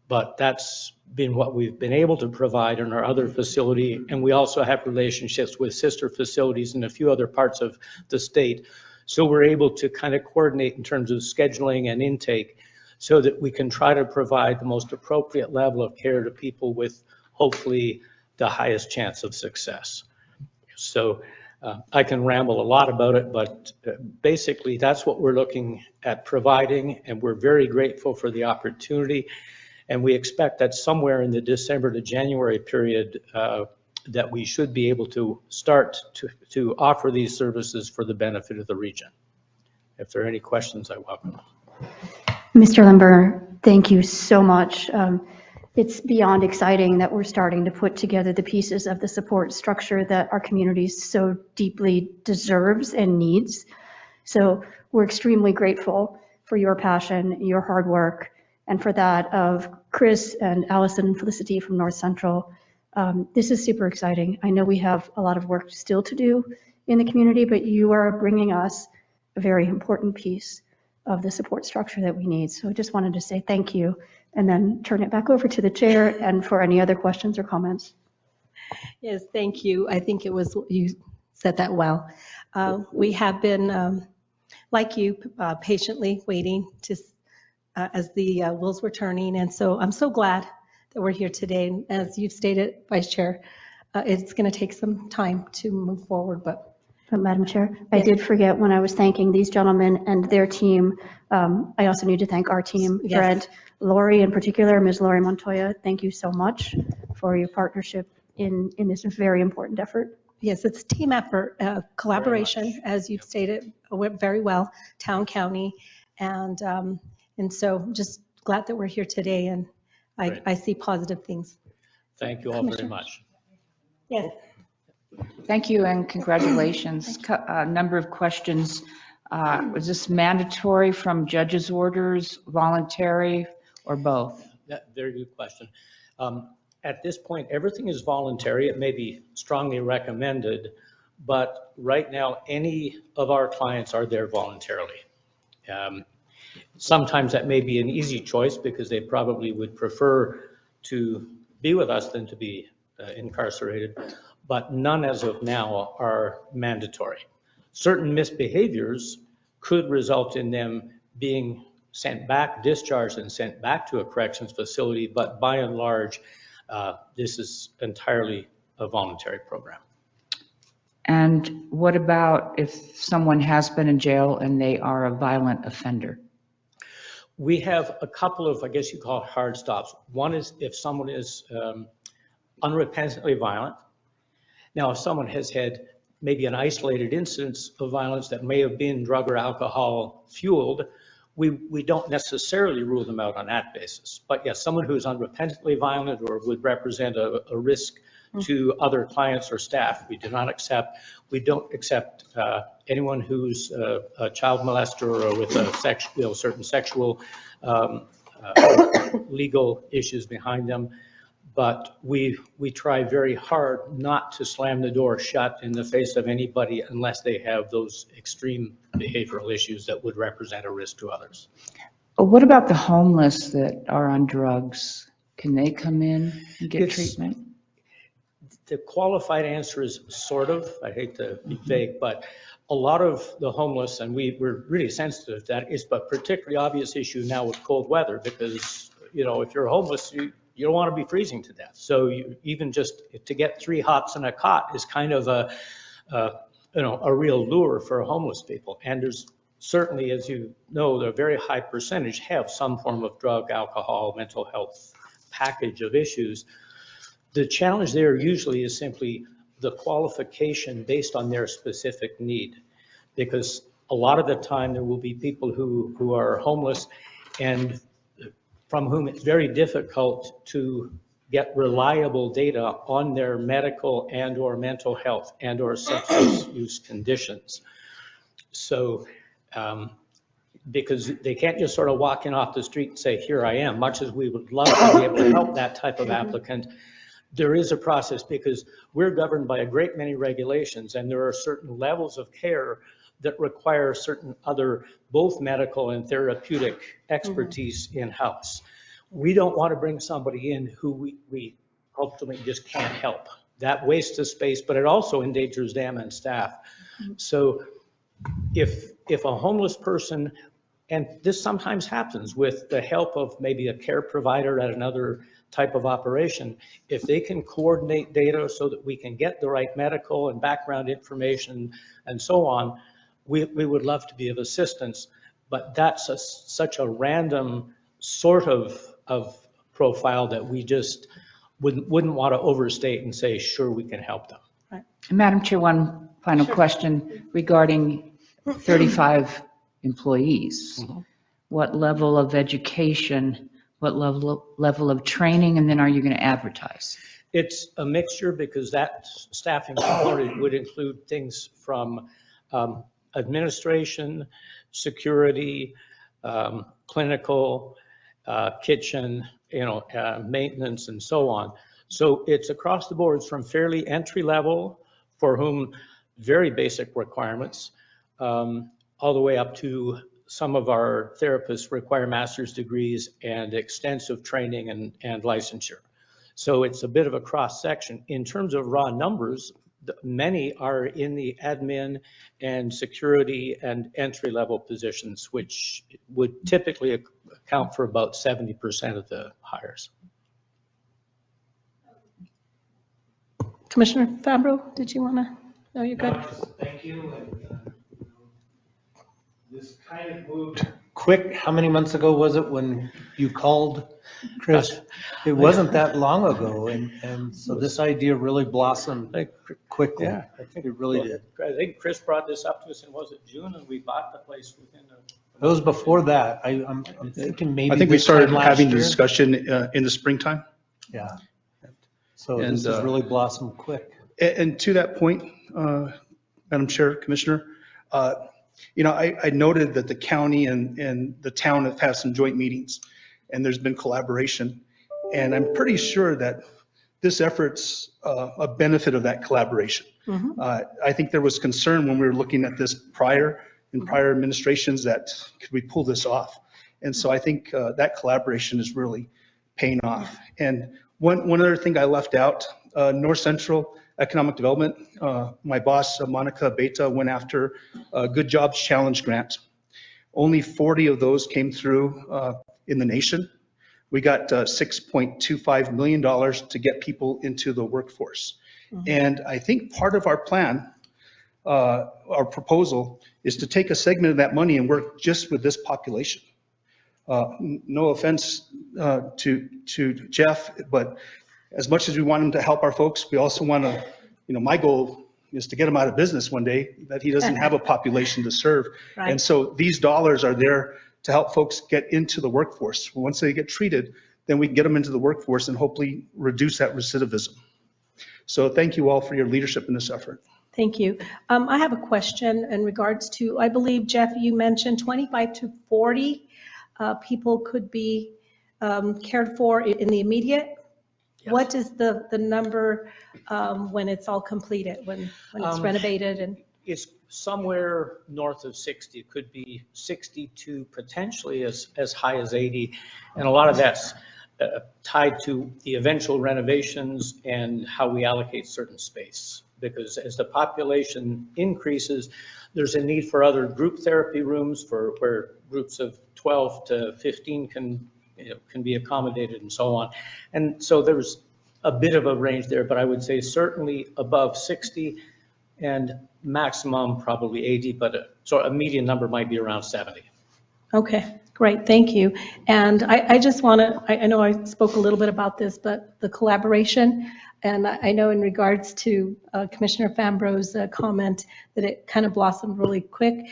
But that's been what we've been able to provide in our other facility. And we also have relationships with sister facilities in a few other parts of the state. So we're able to kind of coordinate in terms of scheduling and intake so that we can try to provide the most appropriate level of care to people with hopefully the highest chance of success. So I can ramble a lot about it, but basically that's what we're looking at providing, and we're very grateful for the opportunity. And we expect that somewhere in the December to January period that we should be able to start to offer these services for the benefit of the region. If there are any questions, I welcome them. Mr. Limber, thank you so much. It's beyond exciting that we're starting to put together the pieces of the support structure that our community so deeply deserves and needs. So we're extremely grateful for your passion, your hard work, and for that of Chris and Allison and Felicity from North Central. This is super exciting. I know we have a lot of work still to do in the community, but you are bringing us a very important piece of the support structure that we need. So I just wanted to say thank you and then turn it back over to the chair and for any other questions or comments. Yes, thank you. I think you said that well. We have been, like you, patiently waiting to as the wheels were turning. And so I'm so glad that we're here today. And as you've stated, Vice Chair, it's going to take some time to move forward, but Madam Chair, I did forget when I was thanking these gentlemen and their team. I also need to thank our team, Fred, Lori in particular, Ms. Lori Montoya. Thank you so much for your partnership in this very important effort. Yes, it's a team effort, collaboration, as you've stated, went very well, town, county, and so just glad that we're here today, and I see positive things. Thank you all very much. Yes. Thank you and congratulations. A number of questions. Was this mandatory from judge's orders, voluntary, or both? Very good question. At this point, everything is voluntary. It may be strongly recommended, but right now, any of our clients are there voluntarily. Sometimes that may be an easy choice because they probably would prefer to be with us than to be incarcerated, but none as of now are mandatory. Certain misbehaviors could result in them being sent back, discharged and sent back to a corrections facility, but by and large, this is entirely a voluntary program. And what about if someone has been in jail and they are a violent offender? We have a couple of, I guess you call it hard stops. One is if someone is unrepentantly violent. Now, if someone has had maybe an isolated instance of violence that may have been drug or alcohol fueled, we don't necessarily rule them out on that basis. But yes, someone who is unrepentantly violent or would represent a risk to other clients or staff, we do not accept. We don't accept anyone who's a child molester or with a certain sexual legal issues behind them. But we try very hard not to slam the door shut in the face of anybody unless they have those extreme behavioral issues that would represent a risk to others. What about the homeless that are on drugs? Can they come in and get treatment? The qualified answer is sort of. I hate to be vague, but a lot of the homeless, and we're really sensitive to that, is a particularly obvious issue now with cold weather because, if you're homeless, you don't want to be freezing to death. So even just to get 3 hops and a cot is kind of a real lure for homeless people. And there's certainly, as you know, a very high percentage have some form of drug, alcohol, mental health package of issues. The challenge there usually is simply the qualification based on their specific need. Because a lot of the time there will be people who are homeless and from whom it's very difficult to get reliable data on their medical and or mental health and or substance use conditions. So, because they can't just sort of walk in off the street and say, here I am, much as we would love to be able to help that type of applicant, there is a process because we're governed by a great many regulations and there are certain levels of care that require certain other, both medical and therapeutic expertise in-house. We don't want to bring somebody in who we ultimately just can't help. That wastes the space, but it also endangers them and staff. So if a homeless person And this sometimes happens with the help of maybe a care provider at another type of operation. If they can coordinate data so that we can get the right medical and background information and so on, we would love to be of assistance. But that's such a random sort of profile that we just wouldn't want to overstate and say, sure, we can help them. Madam Chair, one final question regarding 35 employees. What level of education, what level of training, and then are you going to advertise? It's a mixture because that staffing component would include things from administration, security, clinical, kitchen, maintenance, and so on. So it's across the boards from fairly entry level, for whom very basic requirements, all the way up to some of our therapists require master's degrees and extensive training and licensure. So it's a bit of a cross section. In terms of raw numbers, many are in the admin and security and entry level positions, which would typically account for about 70% of the hires. Commissioner Fambro, did you want to? No, you're good. Thank you. This kind of moved quick. How many months ago was it when you called, Chris? It wasn't that long ago, and so this idea really blossomed quickly. Yeah, I think it really did. I think Chris brought this up to us in, was it June, and we bought the place within It was before that. I'm thinking maybe. I think we this started time last having the year. discussion in the springtime. Yeah. So this has really blossomed quick. And to that point, Madam Chair, Commissioner, I noted that the county and the town have had some joint meetings, and there's been collaboration. And I'm pretty sure that this effort's a benefit of that collaboration. I think there was concern when we were looking at this prior administrations that could we pull this off? And so I think that collaboration is really paying off. And one other thing I left out, North Central Economic Development, my boss, Monica Beta, went after a Good Jobs Challenge grant. Only 40 of those came through in the nation. We got $6.25 million to get people into the workforce. And I think part of our plan, our proposal, is to take a segment of that money and work just with this population. No offense to Jeff, but as much as we want him to help our folks, we also want to, my goal is to get him out of business one day, that he doesn't have a population to serve. Right. And so these dollars are there to help folks get into the workforce. Once they get treated, then we can get them into the workforce and hopefully reduce that recidivism. So thank you all for your leadership in this effort. Thank you. I have a question in regards to, I believe, Jeff, you mentioned 25 to 40 people could be cared for in the immediate. Yes. What is the number when it's all completed, when it's renovated? And it's somewhere north of 60. It could be 60 to potentially as high as 80. And a lot of that's tied to the eventual renovations and how we allocate certain space. Because as the population increases, there's a need for other group therapy rooms where groups of 12 to 15 can be accommodated and so on. And so there's a bit of a range there, but I would say certainly above 60 and maximum probably 80, but so a median number might be around 70. Okay, great, thank you. And I just want to, I know I spoke a little bit about this, but the collaboration, and I know in regards to Commissioner Fambro's comment that it kind of blossomed really quick.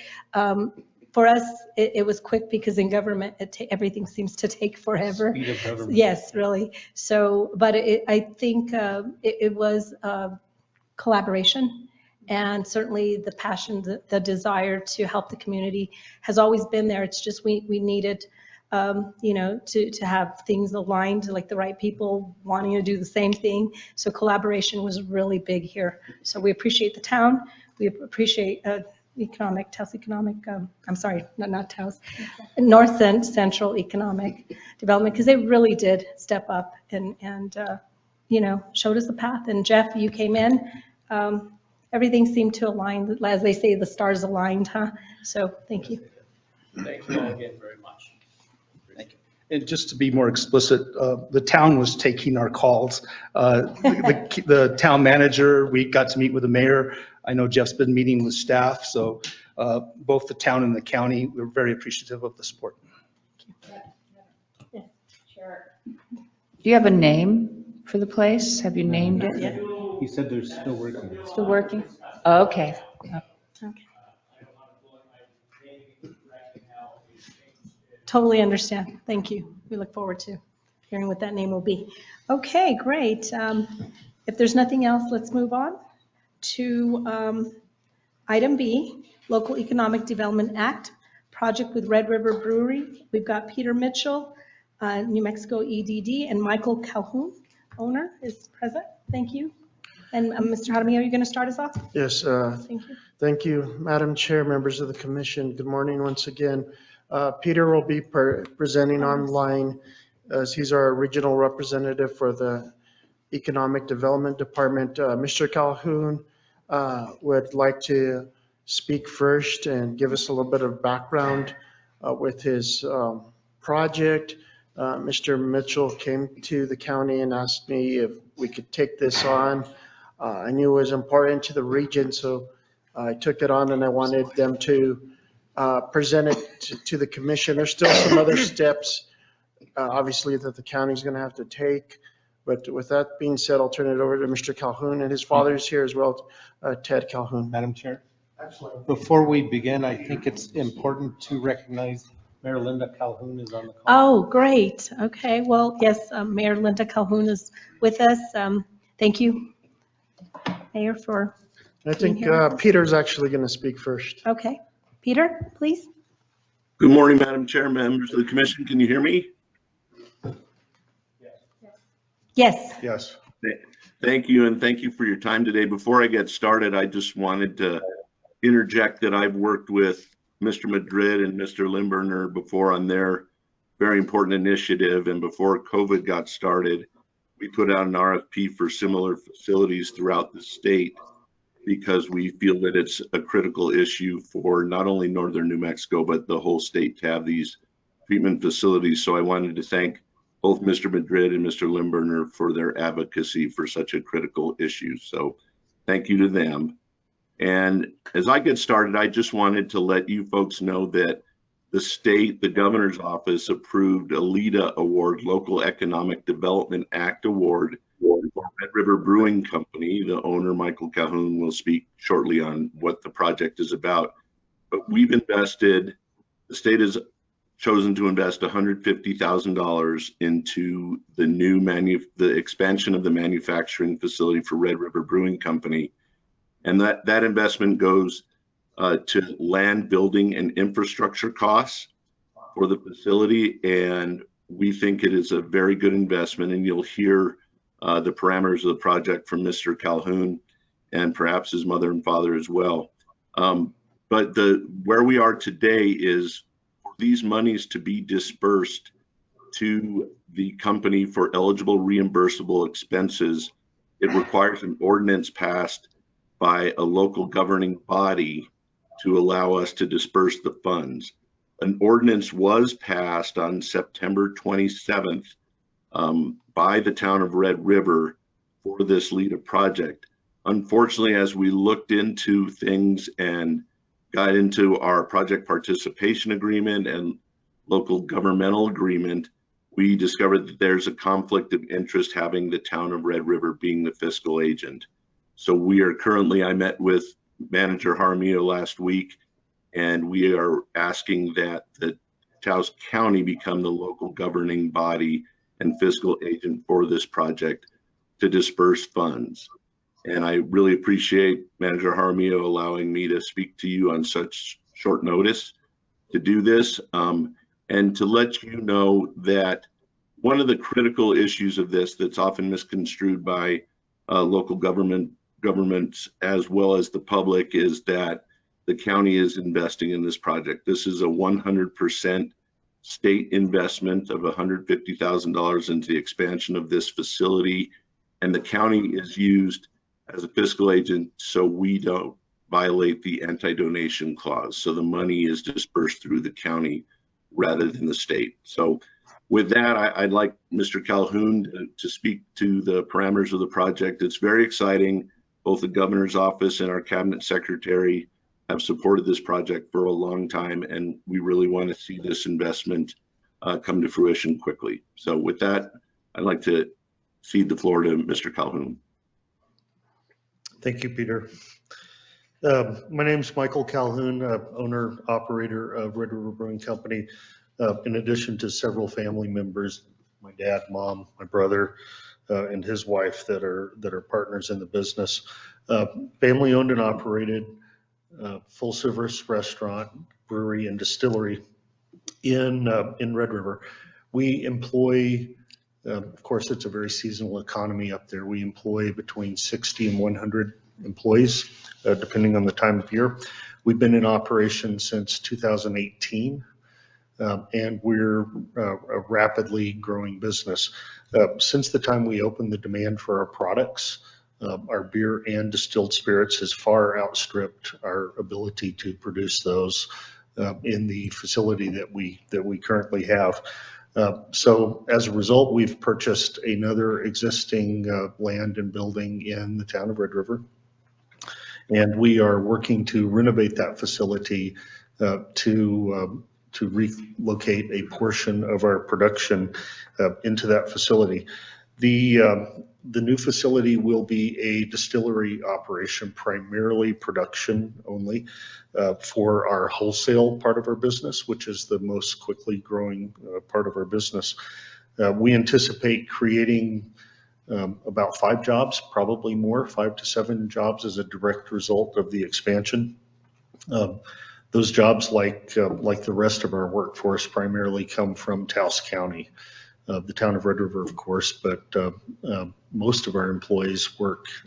For us, it was quick because in government, everything seems to take forever. Speed of government. Yes, really. So, but I think it was collaboration, and certainly the passion, the desire to help the community has always been there. It's just we needed, to have things aligned, like the right people wanting to do the same thing. So collaboration was really big here. So we appreciate the town. We appreciate Taos Economic, I'm sorry, not Taos, North Central Economic Development, because they really did step up and showed us the path. And Jeff, you came in, everything seemed to align, as they say, the stars aligned, huh? So thank you. Thank you all again very much. Thank you. And just to be more explicit, the town was taking our calls. The town manager, we got to meet with the mayor. I know Jeff's been meeting with staff, so both the town and the county, we're very appreciative of the support. Do you have a name for the place? Have you named it? Yeah. He said there's still working. Still working? Okay. Okay. Totally understand. Thank you. We look forward to hearing what that name will be. Okay, great. If there's nothing else, let's move on to item B, Local Economic Development Act, project with Red River Brewery. We've got Peter Mitchell, New Mexico EDD, and Michael Calhoun, owner, is present. Thank you. And Mr. Jaramillo, are you going to start us off? Yes, Thank you. thank you, Madam Chair, members of the commission. Good morning once again. Peter will be presenting online as he's our regional representative for the Economic Development Department. Mr. Calhoun would like to speak first and give us a little bit of background with his project. Mr. Mitchell came to the county and asked me if we could take this on. I knew it was important to the region, so I took it on and I wanted them to present it to the commission. There's still some other steps, obviously, that the county's going to have to take. But with that being said, I'll turn it over to Mr. Calhoun, and his father is here as well, Ted Calhoun. Madam Chair, before we begin, I think it's important to recognize Mayor Linda Calhoun is on the call. Oh, great. Okay, well, yes, Mayor Linda Calhoun is with us. Thank you, Mayor, for I being think here. Peter's actually going to speak first. Okay, Peter, please. Good morning, Madam Chair, members of the commission. Can you hear me? Yes. Yes. Thank you, and thank you for your time today. Before I get started, I just wanted to interject that I've worked with Mr. Madrid and Mr. Limburner before on their very important initiative, and before COVID got started, we put out an RFP for similar facilities throughout the state because we feel that it's a critical issue for not only northern New Mexico, but the whole state to have these treatment facilities. So I wanted to thank both Mr. Madrid and Mr. Limburner for their advocacy for such a critical issue. So thank you to them. And as I get started, I just wanted to let you folks know that the state, the governor's office approved a LEDA award, Local Economic Development Act award for Red River Brewing Company. The owner, Michael Calhoun, will speak shortly on what the project is about. But we've invested, the state has chosen to invest $150,000 into the expansion of the manufacturing facility for Red River Brewing Company. And that investment goes to land, building, and infrastructure costs for the facility. And we think it is a very good investment. And you'll hear the parameters of the project from Mr. Calhoun and perhaps his mother and father as well. But where we are today is for these monies to be dispersed to the company for eligible reimbursable expenses, it requires an ordinance passed by a local governing body to allow us to disperse the funds. An ordinance was passed on September 27th by the town of Red River for this LEDA project. Unfortunately, as we looked into things and got into our project participation agreement and local governmental agreement, we discovered that there's a conflict of interest having the town of Red River being the fiscal agent. So we are currently, I met with Manager Jaramillo last week, and we are asking that the Taos County become the local governing body and fiscal agent for this project to disperse funds. And I really appreciate Manager Jaramillo allowing me to speak to you on such short notice to do this, and to let you know that one of the critical issues of this that's often misconstrued by local governments as well as the public is that the county is investing in this project. This is a 100% state investment of $150,000 into the expansion of this facility, and the county is used as a fiscal agent so we don't violate the anti-donation clause. So the money is dispersed through the county rather than the state. So with that, I'd like Mr. Calhoun to speak to the parameters of the project. It's very exciting. Both the governor's office and our cabinet secretary have supported this project for a long time, and we really want to see this investment come to fruition quickly. So with that, I'd like to cede the floor to Mr. Calhoun. Thank you, Peter. My name is Michael Calhoun, owner operator of Red River Brewing Company. In addition to several family members, my dad, mom, my brother, and his wife that are partners in the business. Family owned and operated, full service restaurant, brewery, and distillery in Red River. We employ, of course, it's a very seasonal economy up there. We employ between 60 and 100 employees, depending on the time of year. We've been in operation since 2018. And we're a rapidly growing business. Since the time we opened, the demand for our products, our beer and distilled spirits, has far outstripped our ability to produce those in the facility that we currently have. So as a result, we've purchased another existing land and building in the town of Red River, and we are working to renovate that facility to relocate a portion of our production into that facility. The new facility will be a distillery operation, primarily production only, for our wholesale part of our business, which is the most quickly growing part of our business. We anticipate creating about 5 jobs, probably more, 5 to 7 jobs as a direct result of the expansion. Those jobs, like the rest of our workforce, primarily come from Taos County, the town of Red River, of course, but most of our employees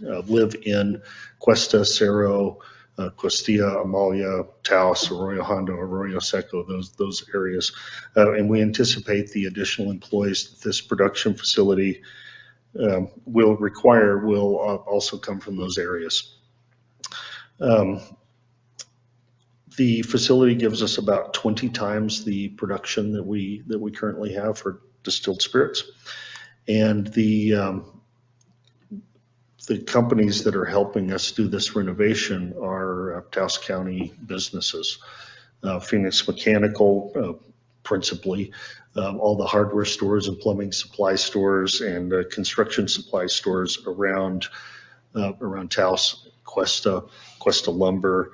live in Cuesta, Cerro, Costilla, Amalia, Taos, Arroyo Hondo, Arroyo Seco, those areas. And we anticipate the additional employees that this production facility will require will also come from those areas. The facility gives us about 20 times the production that we currently have for distilled spirits, and the companies that are helping us do this renovation are Taos County businesses, Phoenix Mechanical, principally, all the hardware stores and plumbing supply stores and construction supply stores around Taos, Cuesta Lumber.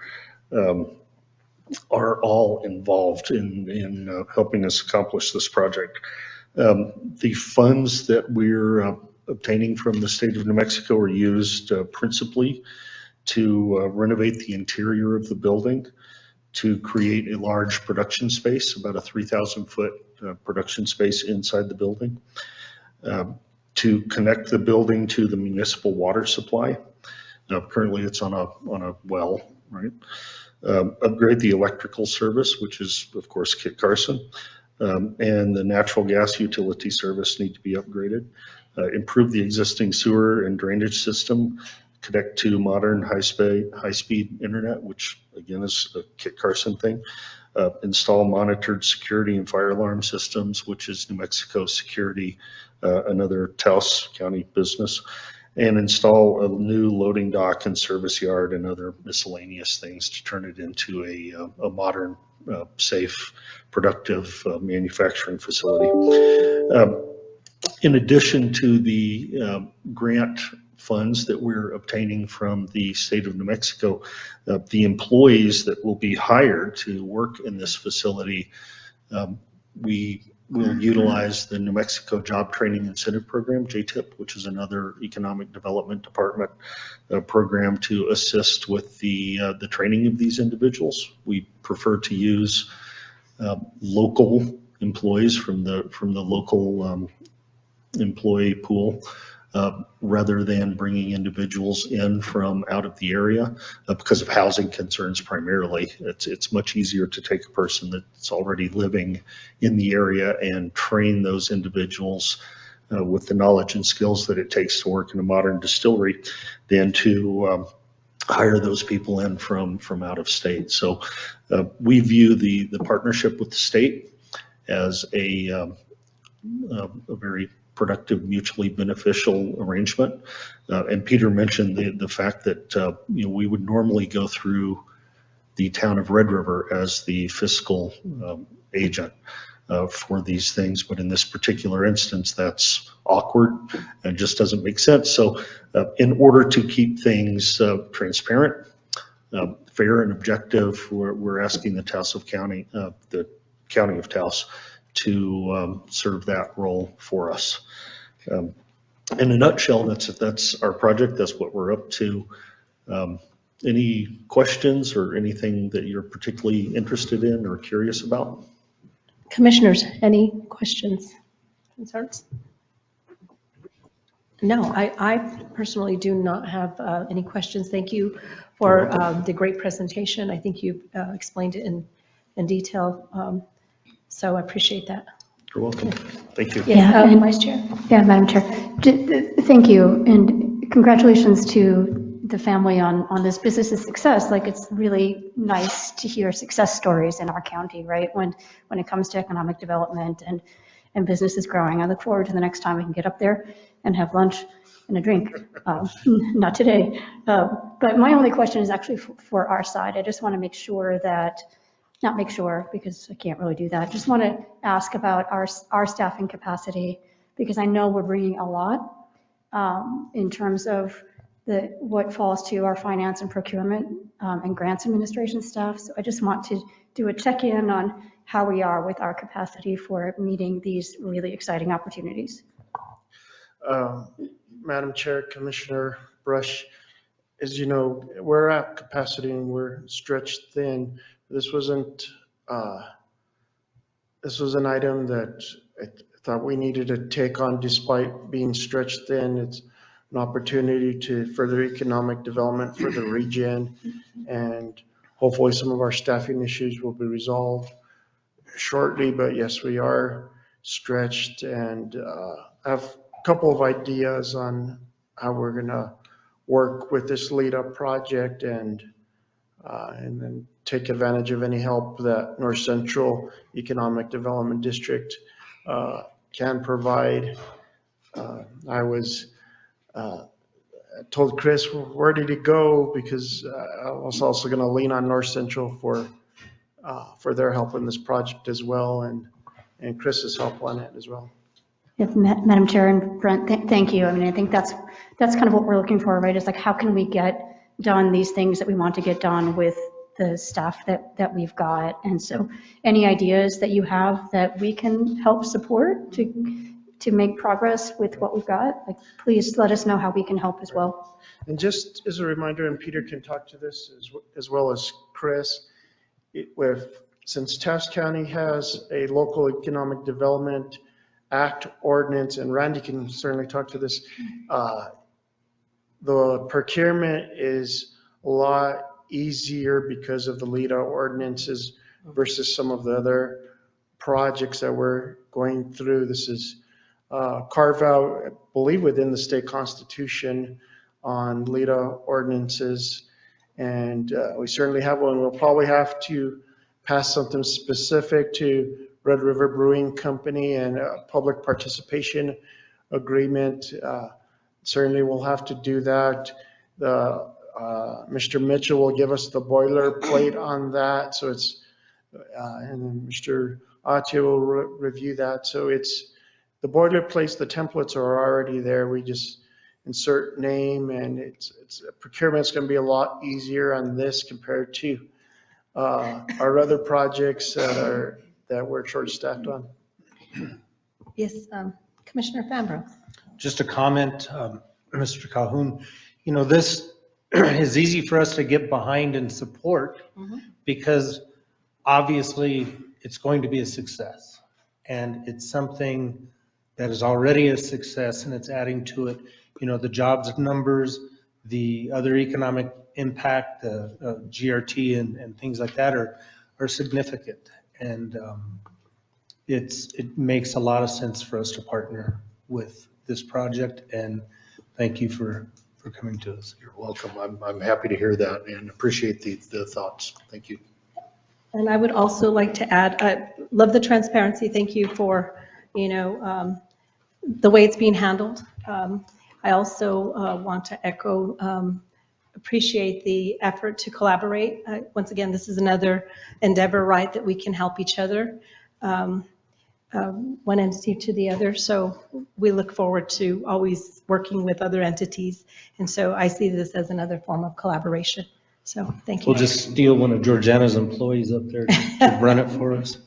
Are all involved in helping us accomplish this project. The funds that we're obtaining from the state of New Mexico are used principally to renovate the interior of the building, to create a large production space, about a 3,000-foot production space inside the building, to connect the building to the municipal water supply. Currently it's on a well, right? Upgrade the electrical service, which is, of course, Kit Carson, and the natural gas utility service need to be upgraded. Improve the existing sewer and drainage system, connect to modern high-speed internet, which again is a Kit Carson thing. Install monitored security and fire alarm systems, which is New Mexico Security, another Taos County business. And install a new loading dock and service yard and other miscellaneous things to turn it into a modern, safe, productive manufacturing facility. In addition to the grant funds that we're obtaining from the state of New Mexico, the employees that will be hired to work in this facility, we will utilize the New Mexico Job Training Incentive Program, JTIP, which is another economic development department program to assist with the training of these individuals. We prefer to use local employees from the local employee pool rather than bringing individuals in from out of the area because of housing concerns primarily. It's much easier to take a person that's already living in the area and train those individuals with the knowledge and skills that it takes to work in a modern distillery than to hire those people in from out of state. So we view the partnership with the state as a very productive, mutually beneficial arrangement. And Peter mentioned the fact that we would normally go through the town of Red River as the fiscal agent for these things, but in this particular instance, that's awkward and just doesn't make sense. So in order to keep things transparent, fair and objective, we're asking the County of Taos to serve that role for us. In a nutshell, that's our project. That's what we're up to. Any questions or anything that you're particularly interested in or curious about? Commissioners, any questions, concerns? No, I personally do not have any questions. Thank you for the great presentation. I think you explained it in detail. So I appreciate that. You're welcome. Thank you. Yeah, and- Vice Chair. Yeah, Madam Chair. Thank you, and congratulations to the family on this business's success. Like, it's really nice to hear success stories in our county, right? When it comes to economic development and businesses growing. I look forward to the next time we can get up there and have lunch and a drink. Not today. But my only question is actually for our side. I just want to make sure that, not make sure because I can't really do that. Just want to ask about our staffing capacity, because I know we're bringing a lot in terms of what falls to our finance and procurement and grants administration staff. So I just want to do a check-in on how we are with our capacity for meeting these really exciting opportunities. Madam Chair, Commissioner Brush, as you know, we're at capacity and we're stretched thin. This was an item that I thought we needed to take on despite being stretched thin. It's an opportunity to further economic development for the region, and hopefully some of our staffing issues will be resolved shortly. But yes, we are stretched, and I have a couple of ideas on how we're going to work with this lead up project and then take advantage of any help that North Central Economic Development District can provide. I told Chris, where did he go? Because I was also going to lean on North Central for their help in this project as well, and Chris's help on it as well. Yes, Madam Chair and Brent, thank you. I mean, I think that's kind of what we're looking for, right? It's like, how can we get done these things that we want to get done with the staff that we've got? And so any ideas that you have that we can help support to make progress with what we've got, like, please let us know how we can help as well. And just as a reminder, and Peter can talk to this as well as Chris, since Taos County has a local economic development act ordinance, and Randy can certainly talk to this, the procurement is a lot easier because of the LEDA ordinances versus some of the other projects that we're going through. This is carve out, I believe, within the state constitution on LEDA ordinances, and we certainly have one. We'll probably have to pass something specific to Red River Brewing Company and a public participation agreement. Certainly we'll have to do that. Mr. Mitchell will give us the boilerplate on that. So it's, and then Mr. Atia will review that. So it's the boilerplates, the templates are already there. We just insert name, and it's procurement's going to be a lot easier on this compared to our other projects that we're short-staffed on. Yes, Commissioner Fambro. Just a comment, Mr. Calhoun, this is easy for us to get behind and support because obviously it's going to be a success, and it's something that is already a success, and it's adding to it, the jobs numbers, the other economic impact, the GRT and things like that are significant. And it makes a lot of sense for us to partner with this project, and thank you for for coming to us. You're welcome. I'm happy to hear that and appreciate the thoughts. Thank you. And I would also like to add, I love the transparency. Thank you for, the way it's being handled. I also want to echo, appreciate the effort to collaborate. Once again, this is another endeavor, right, that we can help each other, one entity to the other. So we look forward to always working with other entities. And so I see this as another form of collaboration. So thank you. We'll just steal one of Georgiana's employees up there to run it for us.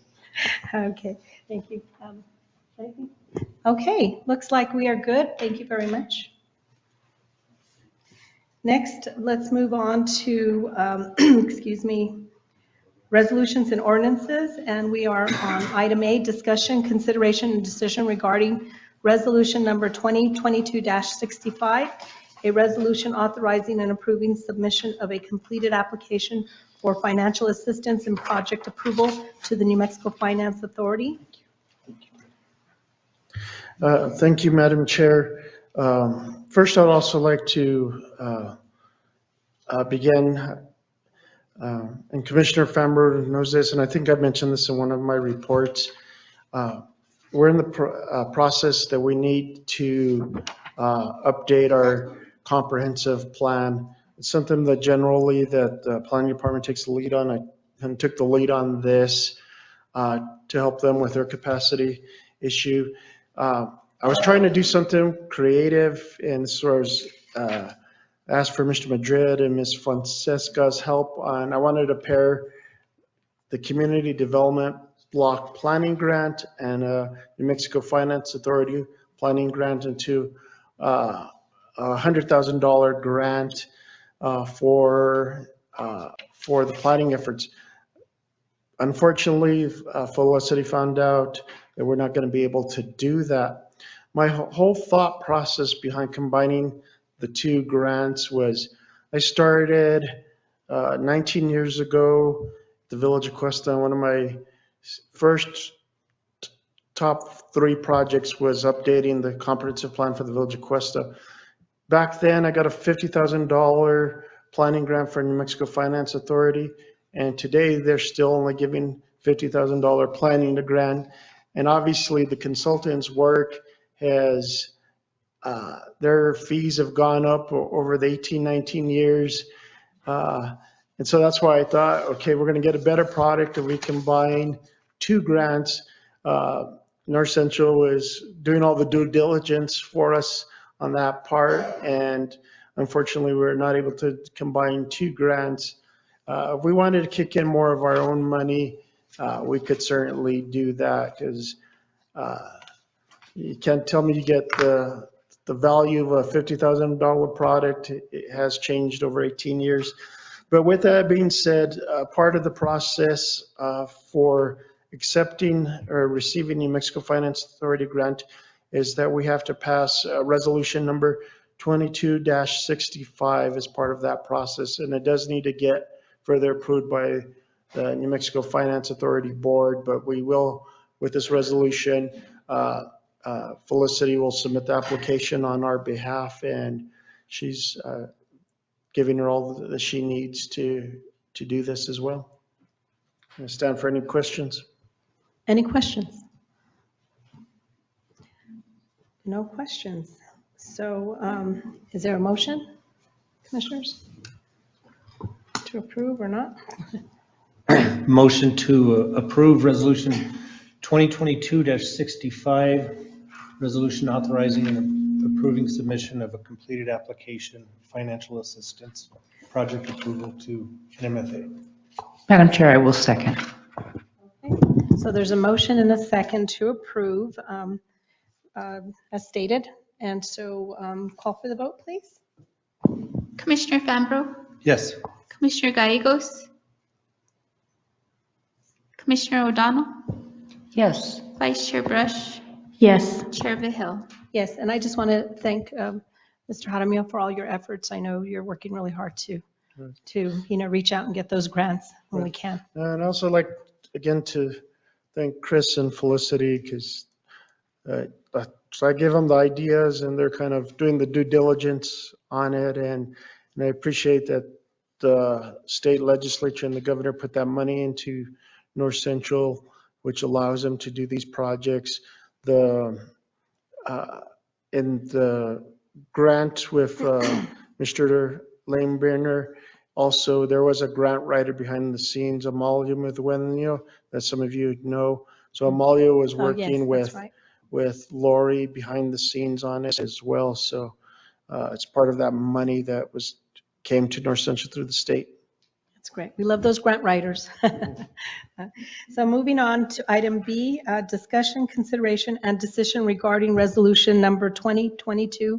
Okay, thank you. Anything? Okay, looks like we are good. Thank you very much. Next, let's move on to, excuse me, resolutions and ordinances. And we are on item A, discussion, consideration, and decision regarding resolution number 2022-65, a resolution authorizing and approving submission of a completed application for financial assistance and project approval to the New Mexico Finance Authority. Thank you, Madam Chair. First, I'd also like to begin, and Commissioner Fambro knows this, and I think I mentioned this in one of my reports. We're in the process that we need to update our comprehensive plan. It's something that generally that the planning department takes the lead on. I took the lead on this to help them with their capacity issue. I was trying to do something creative and sort of asked for Mr. Madrid and Ms. Francesca's help on, I wanted to pair the Community Development Block Planning Grant and New Mexico Finance Authority Planning Grant into a $100,000 grant for the planning efforts. Unfortunately, Felicity found out that we're not going to be able to do that. My whole thought process behind combining the two grants was I started 19 years ago at the Village of Cuesta. One of my first top 3 projects was updating the comprehensive plan for the Village of Cuesta. Back then, I got a $50,000 planning grant for New Mexico Finance Authority, and today they're still only giving $50,000 planning to grant. And obviously, the consultants' work has their fees have gone up over the 18, 19 years. And so that's why I thought, okay, we're going to get a better product if we combine 2 grants. North Central is doing all the due diligence for us on that part. And unfortunately, we're not able to combine 2 grants. If we wanted to kick in more of our own money, we could certainly do that, because you can't tell me you get the value of a $50,000 product. It has changed over 18 years. But with that being said, part of the process for accepting or receiving New Mexico Finance Authority grant is that we have to pass resolution number 22-65 as part of that process. And it does need to get further approved by the New Mexico Finance Authority Board, but we will, with this resolution, Felicity will submit the application on our behalf, and she's giving her all that she needs to do this as well. I stand for any questions. Any questions? No questions. So is there a motion, commissioners, to approve or not? Motion to approve resolution 2022-65, resolution authorizing and approving submission of a completed application, financial assistance, project approval to NMFA. Madam Chair, I will second. Okay. So there's a motion and a second to approve as stated. And so call for the vote, please. Commissioner Fambro, Yes. Commissioner Gallegos, Commissioner O'Donnell, Yes. Vice Chair Brush, Yes. Chair Vihil. Yes, and I just want to thank Mr. Jaramillo for all your efforts. I know you're working really hard to reach out and get those grants when we can. And I'd also like, again, to thank Chris and Felicity, because So I give them the ideas and they're kind of doing the due diligence on it. And I appreciate that the state legislature and the governor put that money into North Central, which allows them to do these projects. In the grant with Mr. Laneburner, also there was a grant writer behind the scenes, Amalia Medueno, that some of you know. So Amalia was working with Lori behind the scenes on it as well. So it's part of that money that came to North Central through the state. That's great. We love those grant writers. So moving on to item B, discussion, consideration, and decision regarding resolution number 2022-66,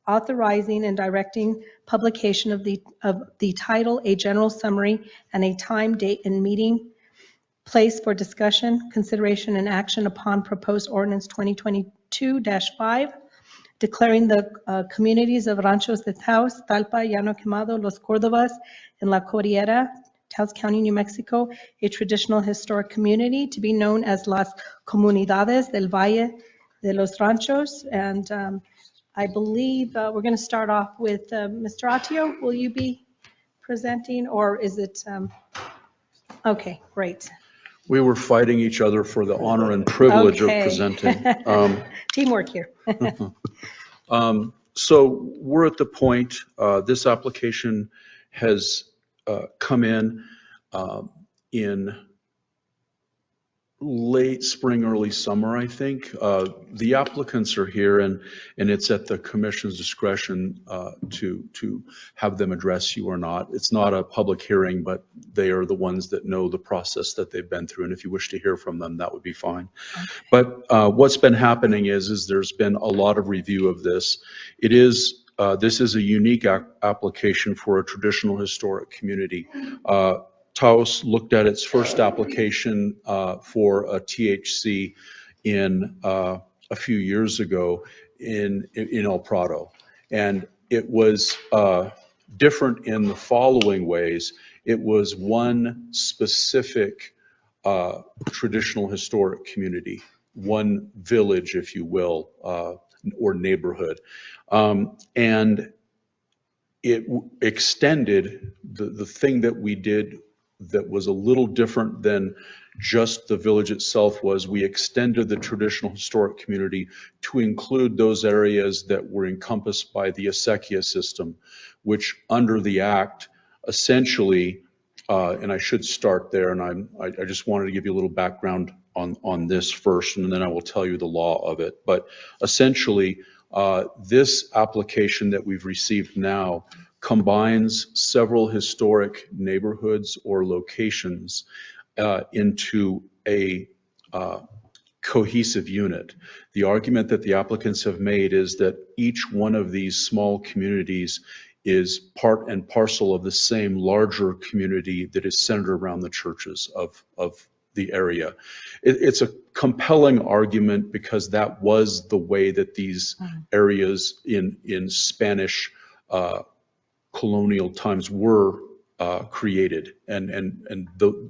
authorizing and directing publication of the title, a general summary, and a time, date, and meeting place for discussion, consideration, and action upon proposed ordinance 2022-5, declaring the communities of Ranchos de Taos, Talpa, Llano Quemado, Los Cordobas, and La Corriera, Taos County, New Mexico, a traditional historic community to be known as Las Comunidades del Valle de los Ranchos. And I believe we're going to start off with Mr. Atio. Will you be presenting, or is it? Okay, great. We were fighting each other for the honor and privilege of presenting. Teamwork here. So we're at the point, this application has come in late spring, early summer, I think. The applicants are here, and it's at the commission's discretion to have them address you or not. It's not a public hearing, but they are the ones that know the process that they've been through, and if you wish to hear from them, that would be fine. But what's been happening is there's been a lot of review of this. This is a unique application for a traditional historic community. Taos looked at its first application for a THC in a few years ago in El Prado. And it was different in the following ways. It was one specific traditional historic community, one village, if you will, or neighborhood. And it extended the thing that we did that was a little different than just the village itself was we extended the traditional historic community to include those areas that were encompassed by the acequia system, which under the act essentially, and I should start there, and I just wanted to give you a little background on this first, and then I will tell you the law of it. But essentially, this application that we've received now combines several historic neighborhoods or locations into a cohesive unit. The argument that the applicants have made is that each one of these small communities is part and parcel of the same larger community that is centered around the churches of the area. It's a compelling argument because that was the way that these areas in Spanish colonial times were created, and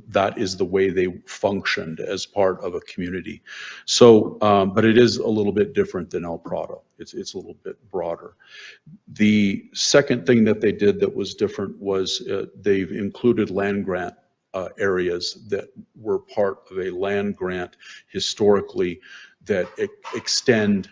that is the way they functioned as part of a community. So, but it is a little bit different than El Prado. It's a little bit broader. The second thing that they did that was different was they've included land grant areas that were part of a land grant historically that extend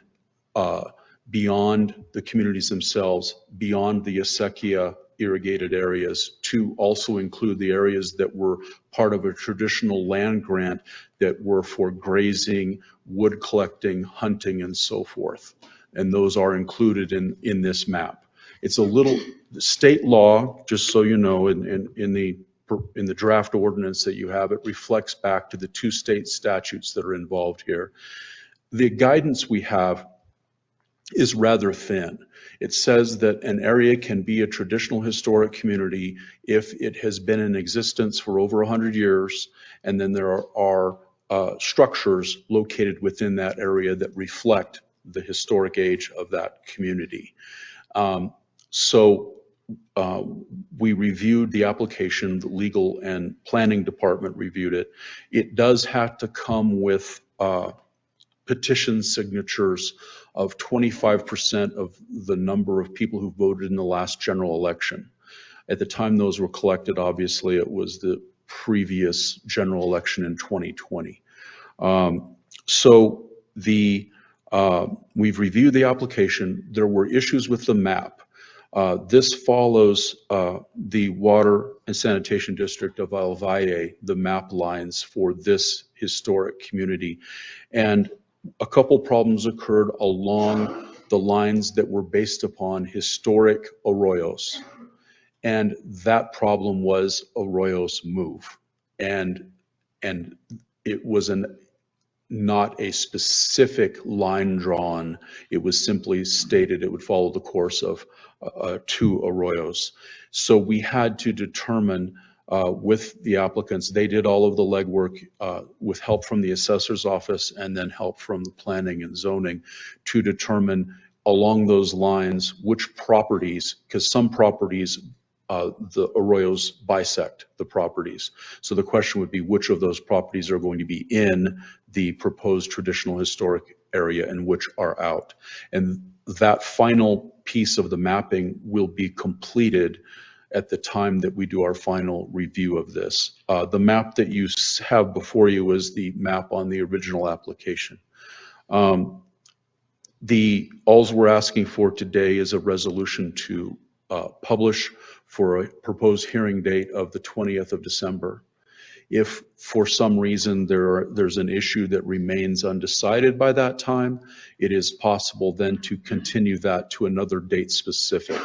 beyond the communities themselves, beyond the acequia irrigated areas, to also include the areas that were part of a traditional land grant that were for grazing, wood collecting, hunting, and so forth. And those are included in this map. It's a little state law, just so you know, in the draft ordinance that you have, it reflects back to the two state statutes that are involved here. The guidance we have is rather thin. It says that an area can be a traditional historic community if it has been in existence for over 100 years, and then there are structures located within that area that reflect the historic age of that community. We reviewed the application, the legal and planning department reviewed it. It does have to come with petition signatures of 25% of the number of people who voted in the last general election. At the time those were collected, obviously, it was the previous general election in 2020. So we've reviewed the application. There were issues with the map. This follows the Water and Sanitation District of El Valle, the map lines for this historic community. And a couple problems occurred along the lines that were based upon historic arroyos. And that problem was arroyos move. And it was not a specific line drawn. It was simply stated it would follow the course of 2 arroyos. So we had to determine with the applicants, they did all of the legwork with help from the assessor's office and then help from the planning and zoning to determine along those lines which properties, because some properties the arroyos bisect the properties. So the question would be which of those properties are going to be in the proposed traditional historic area and which are out. And that final piece of the mapping will be completed at the time that we do our final review of this. The map that you have before you is the map on the original application. Alls we're asking for today is a resolution to publish for a proposed hearing date of the 20th of December. If for some reason there's an issue that remains undecided by that time, it is possible then to continue that to another date specific.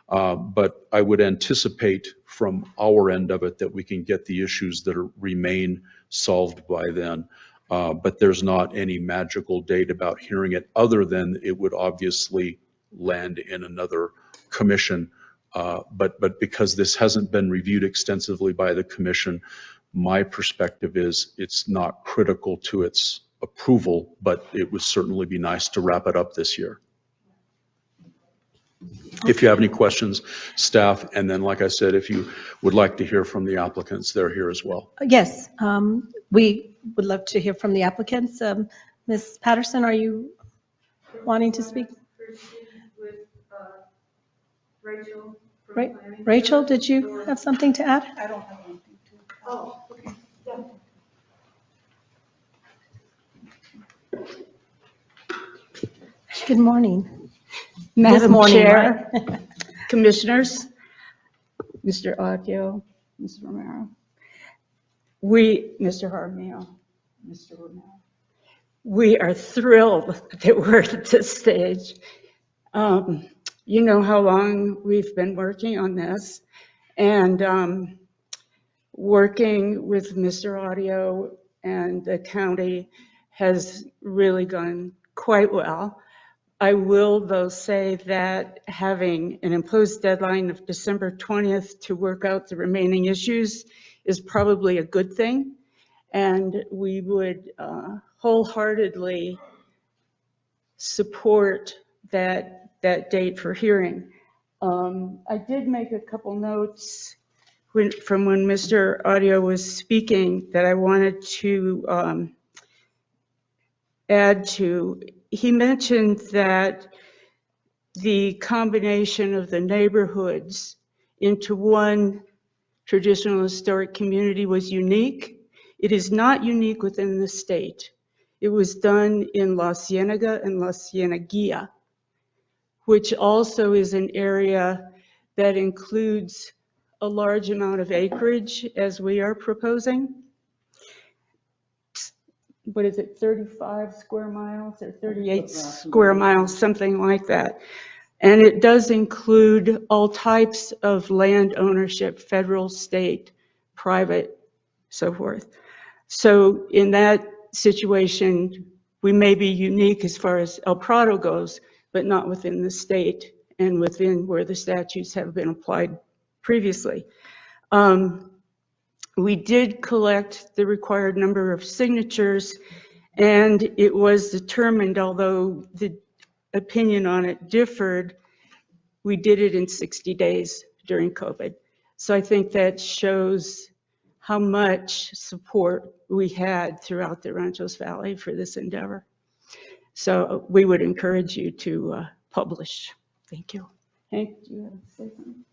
But I would anticipate from our end of it that we can get the issues that remain solved by then. But there's not any magical date about hearing it other than it would obviously land in another commission. But because this hasn't been reviewed extensively by the commission, my perspective is it's not critical to its approval, but it would certainly be nice to wrap it up this year. If you have any questions, staff, and then like I said, if you would like to hear from the applicants, they're here as well. Yes, we would love to hear from the applicants. Ms. Patterson, are you wanting to speak? Rachel. Rachel, did you have something to add? I don't have anything to. Oh, okay. Yeah. Good morning. Madam morning, Chair, right? Commissioners, Mr. Audio, Mr. Romero, Mr. Jaramillo, Mr. Romero, we are thrilled that we're at this stage. You know how long we've been working on this, and working with Mr. Audio and the county has really gone quite well. I will, though, say that having an imposed deadline of December 20th to work out the remaining issues is probably a good thing, and we would wholeheartly support that date for hearing. I did make a couple notes from when Mr. Audio was speaking that I wanted to add to. He mentioned that the combination of the neighborhoods into one traditional historic community was unique. It is not unique within the state. It was done in La Cienega and La Cieneguilla, which also is an area that includes a large amount of acreage, as we are proposing. What is it, 35 square miles or 38 square miles, something like that. And it does include all types of land ownership, federal, state, private, so forth. So in that situation, we may be unique as far as El Prado goes, but not within the state and within where the statutes have been applied previously. We did collect the required number of signatures, and it was determined, although the opinion on it differed, we did it in 60 days during COVID. So I think that shows how much support we had throughout the Ranchos Valley for this endeavor. So we would encourage you to publish. Thank you. Hank, do you have to say something?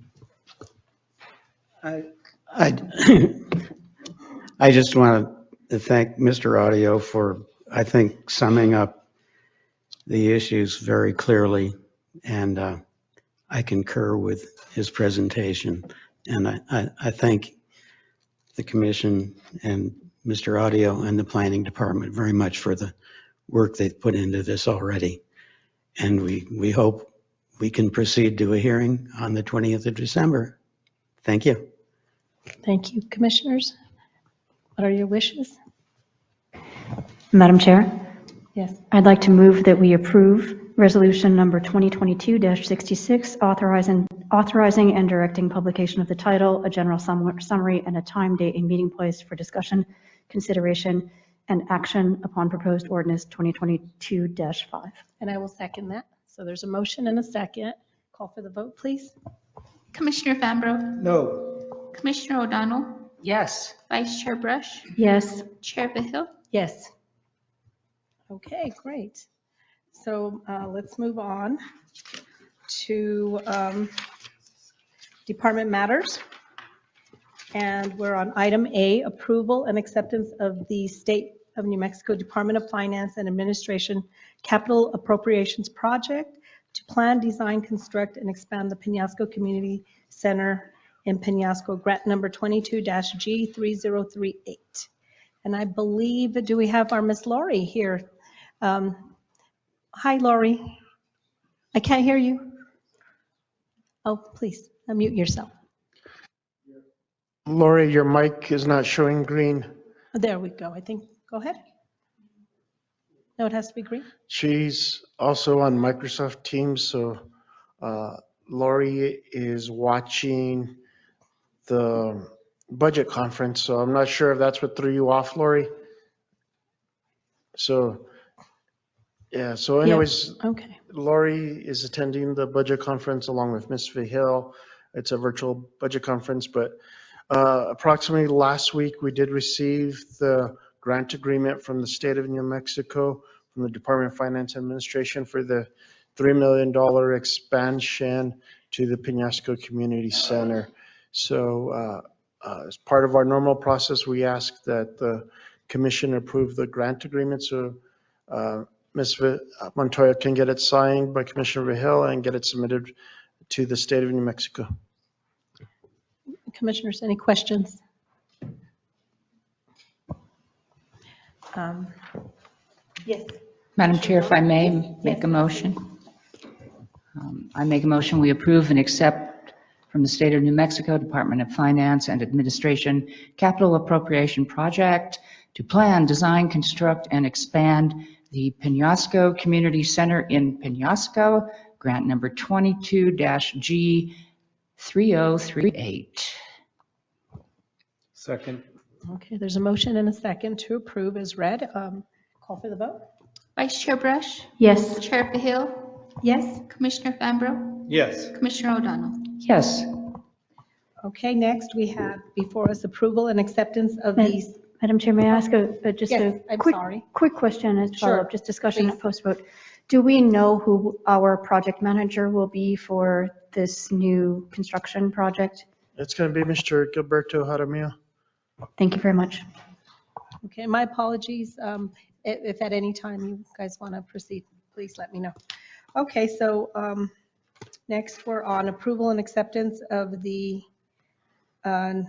I just want to thank Mr. Audio for, I think, summing up the issues very clearly. And I concur with his presentation. And I thank the commission and Mr. Audio and the planning department very much for the work they've put into this already. And we hope we can proceed to a hearing on the 20th of December. Thank you. Thank you, commissioners. What are your wishes? Madam Chair, Yes. I'd like to move that we approve resolution number 2022-66, authorizing and directing publication of the title, a general summary, and a time, date, and meeting place for discussion, consideration, and action upon proposed ordinance 2022-5. And I will second that. So there's a motion and a second. Call for the vote, please. Commissioner Fambro? No. Commissioner O'Donnell? Yes. Vice Chair Brush? Yes. Chair Behill? Yes. Okay, great. So let's move on to department matters. And we're on item A, approval and acceptance of the State of New Mexico Department of Finance and Administration Capital Appropriations Project to plan, design, construct, and expand the Peñasco Community Center in Peñasco, grant number 22-G3038. And I believe, do we have our Miss Lori here? Hi, Lori. I can't hear you. Oh, please unmute yourself. Lori, your mic is not showing green. There we go. I think, go ahead. No, it has to be green. She's also on Microsoft Teams, so Lori is watching the budget conference, so I'm not sure if that's what threw you off, Lori. So, yeah, so anyways, Yeah. Okay. Lori is attending the budget conference along with Ms. Vihil. It's a virtual budget conference, but approximately last week, we did receive the grant agreement from the state of New Mexico, from the Department of Finance Administration for the $3 million expansion to the Peñasco Community Center. So as part of our normal process, we ask that the commission approve the grant agreement. So Ms. Montoya can get it signed by Commissioner Vihil and get it submitted to the state of New Mexico. Commissioners, any questions? Yes. Madam Chair, if I may make a motion. I make a motion, we approve and accept from the State of New Mexico Department of Finance and Administration Capital Appropriation Project to plan, design, construct, and expand the Peñasco Community Center in Peñasco, grant number 22-G3038. Second. Okay, there's a motion and a second to approve as read. Call for the vote. Vice Chair Brush? Yes. Chair Behill? Yes. Commissioner Fambro? Yes. Commissioner O'Donnell? Yes. Okay, next we have before us approval and acceptance of these. Madam Chair, may I ask just Yes, a I'm quick, sorry. quick question as Sure, follow-up, just discussion please. at post-vote. Do we know who our project manager will be for this new construction project? It's going to be Mr. Gilberto Jaramillo. Thank you very much. Okay, my apologies. If at any time you guys want to proceed, please let me know. Okay, so next we're on approval and acceptance of the, of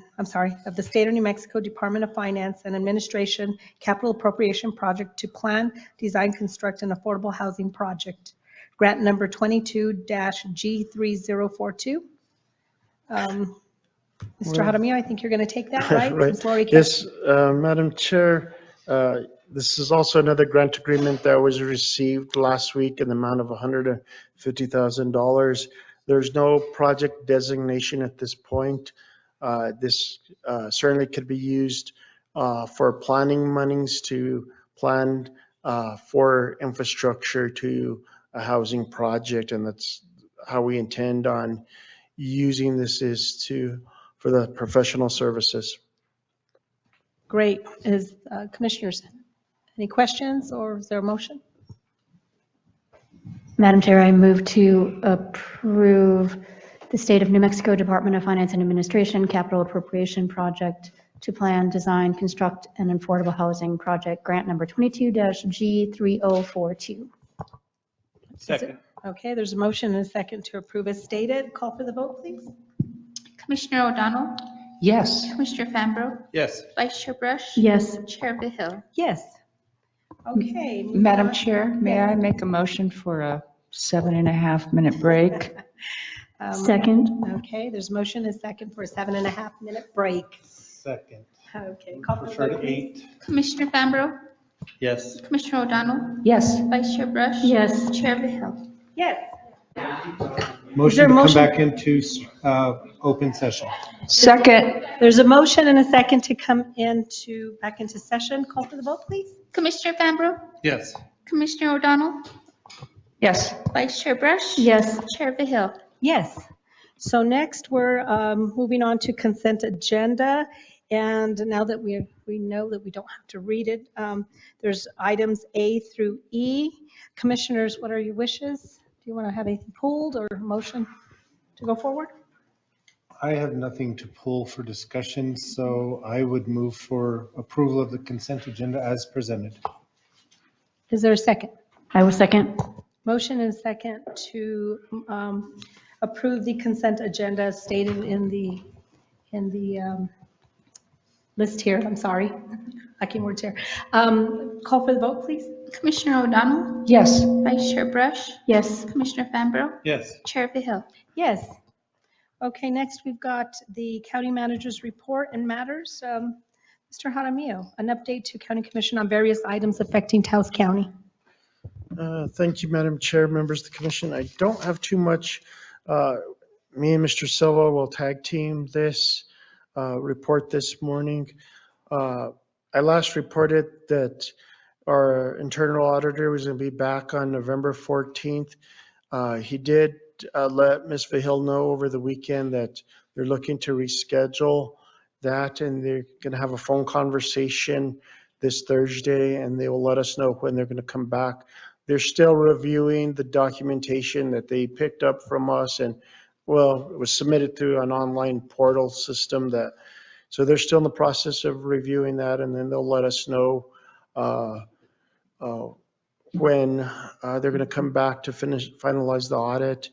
the State of New Mexico Department of Finance and Administration Capital Appropriation Project to plan, design, construct an affordable housing project. Grant number 22-G3042. Mr. Jaramillo, I think you're going to take that, right? Right. Since Lori can't- Yes, Madam Chair, this is also another grant agreement that was received last week in the amount of $150,000. There's no project designation at this point. This certainly could be used for planning monies to plan for infrastructure to a housing project, and that's how we intend on using this for the professional services. Great. Commissioners, any questions or is there a motion? Madam Chair, I move to approve the State of New Mexico Department of Finance and Administration capital appropriation project to plan, design, construct an affordable housing project grant number 22-G3042. Second. Okay, there's a motion and a second to approve as stated. Call for the vote, please. Commissioner O'Donnell? Yes. Commissioner Fambro? Yes. Vice Chair Brush? Yes. Chair Vigil? Yes. Okay. moving Madam on. Chair, may I make a motion for a 7.5-minute break? Second. Okay, there's motion and second for a 7.5-minute break. Second. Okay, call for the Prefer vote, to please. 8. Commissioner Fambro? Yes. Commissioner O'Donnell? Yes. Vice Chair Brush? Yes. Chair Vigil? Yes. Motion to come motion? back into open session. Second. There's a motion and a second to come back into session. Call for the vote, please. Commissioner Fambro? Yes. Commissioner O'Donnell? Yes. Vice Chair Brush? Yes. Chair Vigil? Yes. So next, we're moving on to consent agenda. And now that we know that we don't have to read it, there's items A through E. Commissioners, what are your wishes? Do you want to have anything pulled or motion to go forward? I have nothing to pull for discussion, so I would move for approval of the consent agenda as presented. Is there a second? I will second. Motion and second to approve the consent agenda as stated in the list here. I'm sorry, lacking words here. Call for the vote, please. Commissioner O'Donnell? Yes. Vice Chair Brush? Yes. Commissioner Fambro? Yes. Chair Vigil? Yes. Okay, next we've got the county manager's report and matters. Mr. Jaramillo, an update to County Commission on various items affecting Taos County. Thank you, Madam Chair, members of the commission. I don't have too much. Me and Mr. Silva will tag team this report this morning. I last reported that our internal auditor was going to be back on November 14th. He did let Ms. Vigil know over the weekend that they're looking to reschedule that, and they're going to have a phone conversation this Thursday, and they will let us know when they're going to come back. They're still reviewing the documentation that they picked up from us, and well, it was submitted through an online portal system so they're still in the process of reviewing that, and then they'll let us know when they're going to come back to finalize the audit.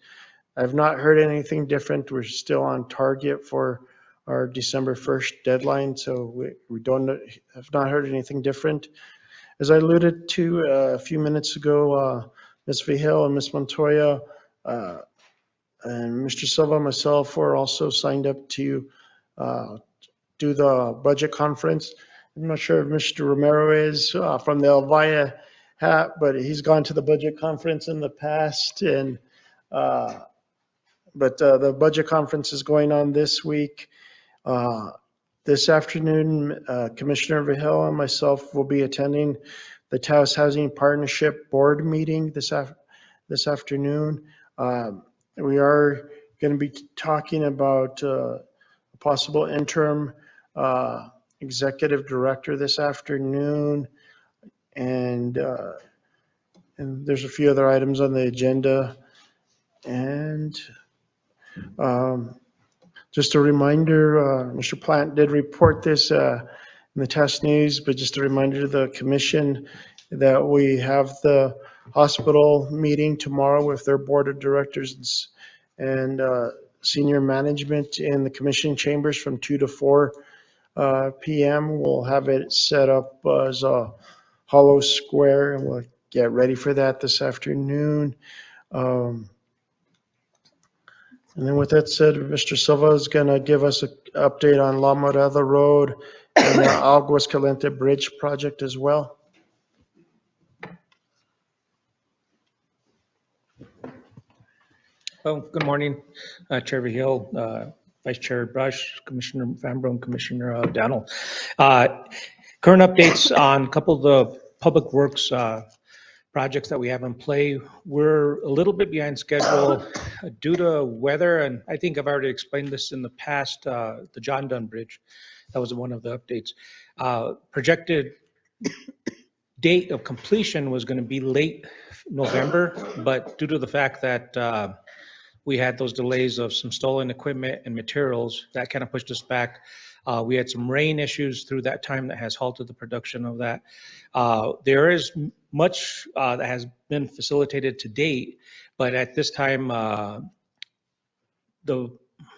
I've not heard anything different. We're still on target for our December 1st deadline, so we have not heard anything different. As I alluded to a few minutes ago, Ms. Vigil and Ms. Montoya and Mr. Silva and myself were also signed up to do the budget conference. I'm not sure if Mr. Romero is from the Elvira hat, but he's gone to the budget conference in the past. But the budget conference is going on this week. This afternoon, Commissioner Vigil and myself will be attending the Taos Housing Partnership Board meeting this afternoon. We are going to be talking about a possible interim executive director this afternoon, and there's a few other items on the agenda. And just a reminder, Mr. Plant did report this in the Taos News, but just a reminder to the commission that we have the hospital meeting tomorrow with their board of directors and senior management in the commission chambers from 2 to 4 p.m. We'll have it set up as a hollow square, and we'll get ready for that this afternoon. And then with that said, Mr. Silva is going to give us an update on La Morada Road and the Aguas Caliente Bridge project as well. Well, good morning, Chair Vigil, Vice Chair Brush, Commissioner Fambro, and Commissioner O'Donnell. Current updates on a couple of the public works projects that we have in play. We're a little bit behind schedule due to weather, and I think I've already explained this in the past, the John Dunn Bridge. That was one of the updates. Projected date of completion was going to be late November, but due to the fact that we had those delays of some stolen equipment and materials, that kind of pushed us back. We had some rain issues through that time that has halted the production of that. There is much that has been facilitated to date, but at this time, the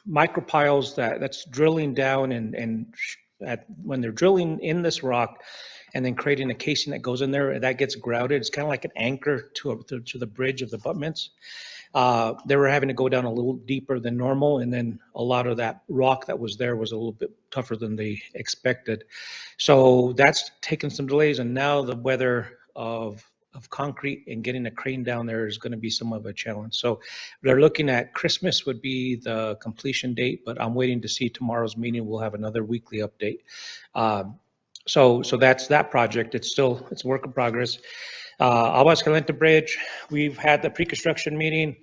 micropiles that's drilling down and when they're drilling in this rock and then creating a casing that goes in there, that gets grouted. It's kind of like an anchor to the bridge of the abutments. They were having to go down a little deeper than normal, and then a lot of that rock that was there was a little bit tougher than they expected. So that's taken some delays, and now the weather of concrete and getting a crane down there is going to be some of a challenge. So they're looking at Christmas would be the completion date, but I'm waiting to see tomorrow's meeting. We'll have another weekly update. So that's that project. It's a work in progress. Aguas Caliente Bridge, we've had the pre-construction meeting.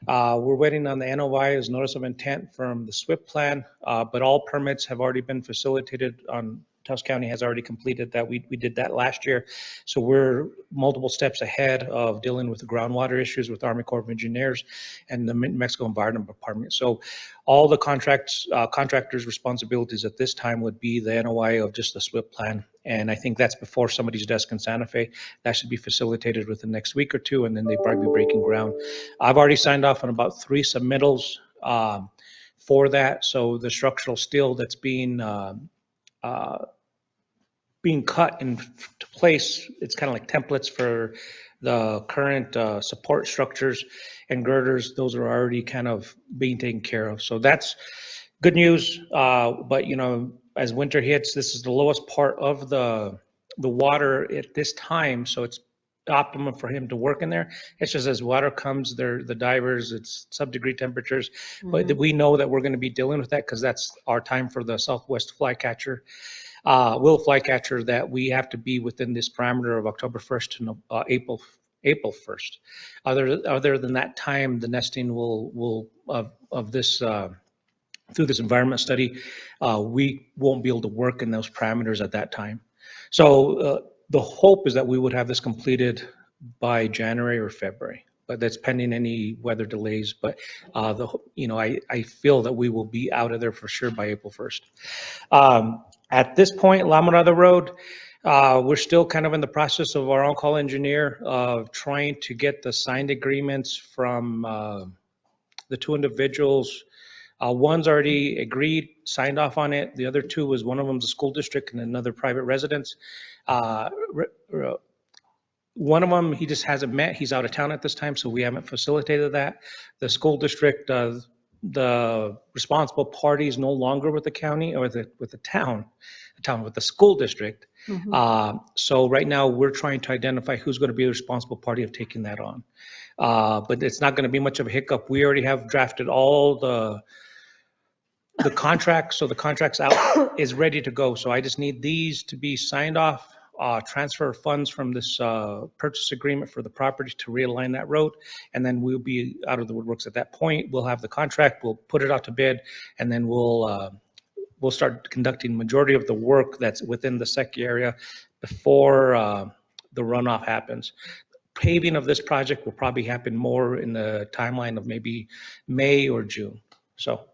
We're waiting on the NOI as notice of intent from the SWIP plan, but all permits have already been facilitated on Taos County has already completed that. We did that last year. So we're multiple steps ahead of dealing with the groundwater issues with Army Corps of Engineers and the Mexico Environment Department. So all the contractors' responsibilities at this time would be the NOI of just the SWIP plan. And I think that's before somebody's desk in Santa Fe. That should be facilitated within the next week or two, and then they probably be breaking ground. I've already signed off on about 3 submittals for that. So the structural steel that's being cut into place, it's kind of like templates for the current support structures and girders. Those are already kind of being taken care of. So that's good news. But as winter hits, this is the lowest part of the water at this time. So it's optimum for him to work in there. It's just as water comes, the divers, it's sub-degree temperatures. But we know that we're going to be dealing with that because that's our time for the Southwest Flycatcher. Will Flycatcher, that we have to be within this parameter of October 1st to April 1st. Other than that time, the nesting will of this through this environment study, we won't be able to work in those parameters at that time. So the hope is that we would have this completed by January or February, but that's pending any weather delays. But I feel that we will be out of there for sure by April 1st. At this point, La Morada Road, we're still kind of in the process of our on-call engineer of trying to get the signed agreements from the 2 individuals. One's already agreed, signed off on it. The other 2 was, one of them's a school district and another private residence. One of them, he just hasn't met. He's out of town at this time, so we haven't facilitated that. The school district, the responsible party is no longer with the county or with the town, with the school district. So right now we're trying to identify who's going to be the responsible party of taking that on. But it's not going to be much of a hiccup. We already have drafted all the contracts, so the contract's out is ready to go. So I just need these to be signed off, transfer funds from this purchase agreement for the property to realign that road, and then we'll be out of the woodworks at that point. We'll have the contract, we'll put it out to bid, and then we'll start conducting majority of the work that's within the SEC area before the runoff happens. Paving of this project will probably happen more in the timeline of maybe May or June. So.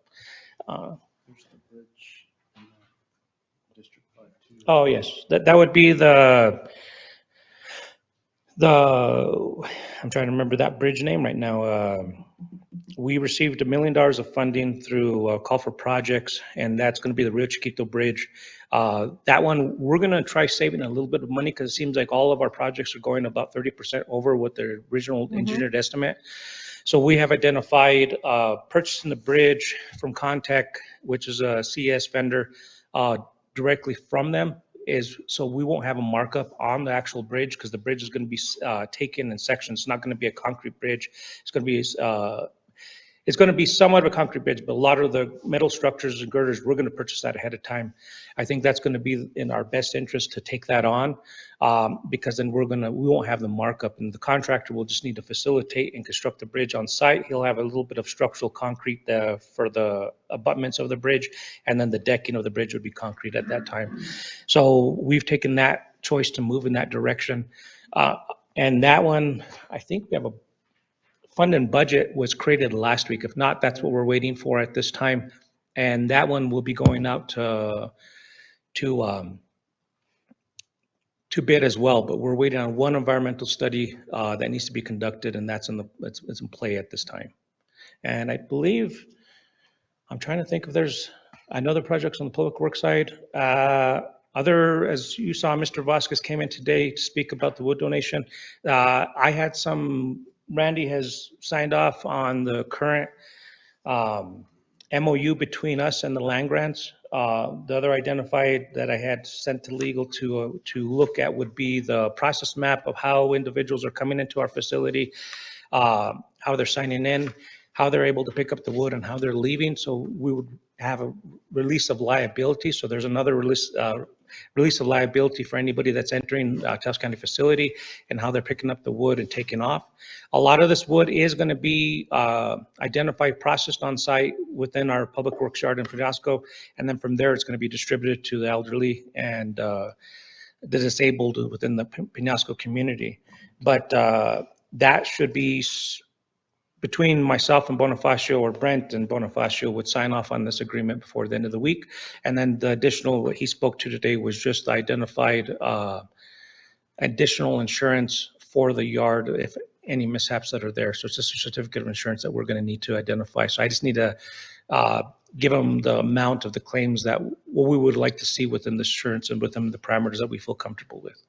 Oh yes, that would be the I'm trying to remember that bridge name right now. We received $1 million of funding through Call for Projects, and that's going to be the Rio Chiquito Bridge. That one, we're going to try saving a little bit of money because it seems like all of our projects are going about 30% over what their original engineered estimate. So we have identified purchasing the bridge from Contech, which is a CS vendor, directly from them, so we won't have a markup on the actual bridge because the bridge is going to be taken in sections. It's not going to be a concrete bridge. It's going to be somewhat of a concrete bridge, but a lot of the metal structures and girders, we're going to purchase that ahead of time. I think that's going to be in our best interest to take that on because then we won't have the markup, and the contractor will just need to facilitate and construct the bridge on site. He'll have a little bit of structural concrete for the abutments of the bridge, and then the decking of the bridge would be concrete at that time. So we've taken that choice to move in that direction. And that one, I think we have a fund and budget was created last week. If not, that's what we're waiting for at this time. And that one will be going out to bid as well, but we're waiting on one environmental study that needs to be conducted, and that's it's in play at this time. And I believe, I'm trying to think if there's another projects on the public works side. As you saw, Mr. Vasquez came in today to speak about the wood donation. I had Randy has signed off on the current MOU between us and the land grants. The other identified that I had sent to legal to look at would be the process map of how individuals are coming into our facility, how they're signing in, how they're able to pick up the wood, and how they're leaving. So we would have a release of liability. So there's another release of liability for anybody that's entering Taos County facility and how they're picking up the wood and taking off. A lot of this wood is going to be identified, processed on site within our public works yard in Penasco, and then from there it's going to be distributed to the elderly and the disabled within the Penasco community. But that should be between myself and Bonifacio, or Brent and Bonifacio would sign off on this agreement before the end of the week. And then the additional he spoke to today was just identified additional insurance for the yard if any mishaps that are there. So it's just a certificate of insurance that we're going to need to identify. So I just need to give them the amount of the claims that what we would like to see within the insurance and within the parameters that we feel comfortable with.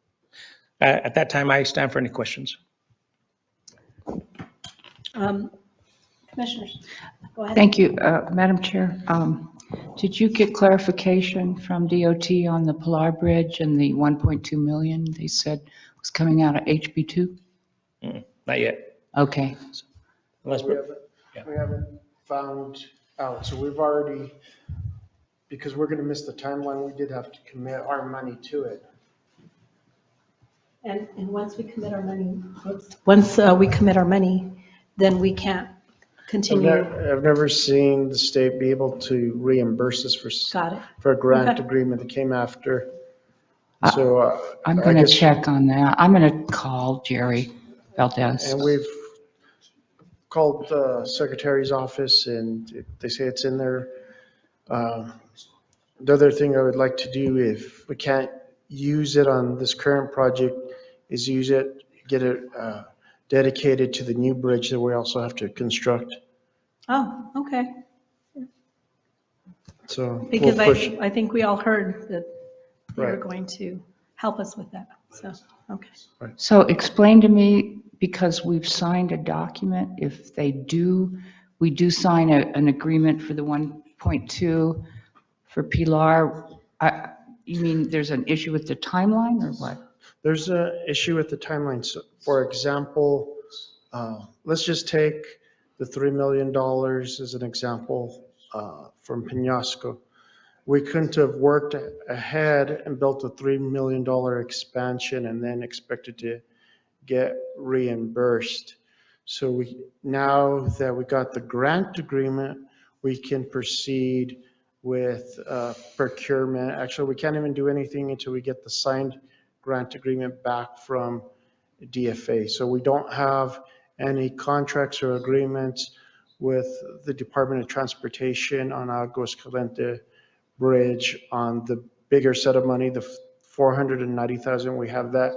At that time, I stand for any questions. Commissioners, go ahead. Thank you, Madam Chair. Did you get clarification from DOT on the Pilar Bridge and the 1.2 million they said was coming out of HB2? Not yet. Okay. Unless we haven't found out. So we've already, because we're going to miss the timeline, we did have to commit our money to it. And once we commit our money, then we can't continue. I've never seen the state be able to reimburse us for a grant agreement that came after. So I'm going to check on that. I'm going to call Jerry Valdez. And we've called the secretary's office and they say it's in there. The other thing I would like to do, if we can't use it on this current project, is use it, get it dedicated to the new bridge that we also have to construct. Oh, okay. So because we'll I think we all heard that they were Right. going to help us with that. So, okay. So explain to me, because we've signed a document, if we do sign an agreement for the 1.2 for Pilar, you mean there's an issue with the timeline or what? There's an issue with the timeline. So, for example, let's just take the $3 million as an example from Penasco. We couldn't have worked ahead and built a $3 million expansion and then expected to get reimbursed. So now that we got the grant agreement, we can proceed with procurement. Actually, we can't even do anything until we get the signed grant agreement back from DFA. So we don't have any contracts or agreements with the Department of Transportation on Aguas Caliente Bridge on the bigger set of money, the $490,000. We have that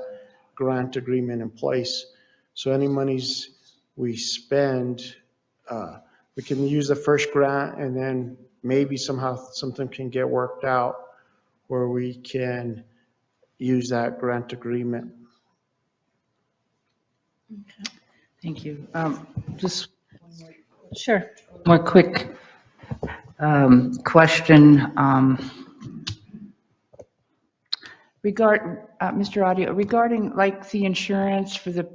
grant agreement in place. So any monies we spend, we can use the first grant and then maybe somehow something can get worked out where we can use that grant agreement. Okay. Thank you. Just Sure. more quick question. Mr. Audio, regarding like the insurance for the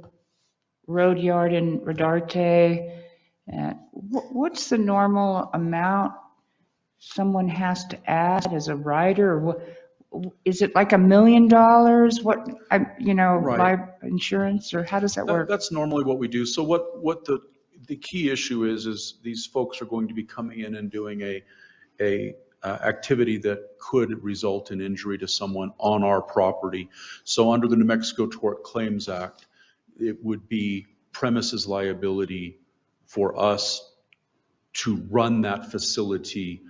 road yard in Rodarte, what's the normal amount someone has to add as a rider? Is it like $1 million? What, Right. life insurance, or how does that work? That's normally what we do. So what the key issue is these folks are going to be coming in and doing a activity that could result in injury to someone on our property. So under the New Mexico Tort Claims Act, it would be premises liability for us to run that facility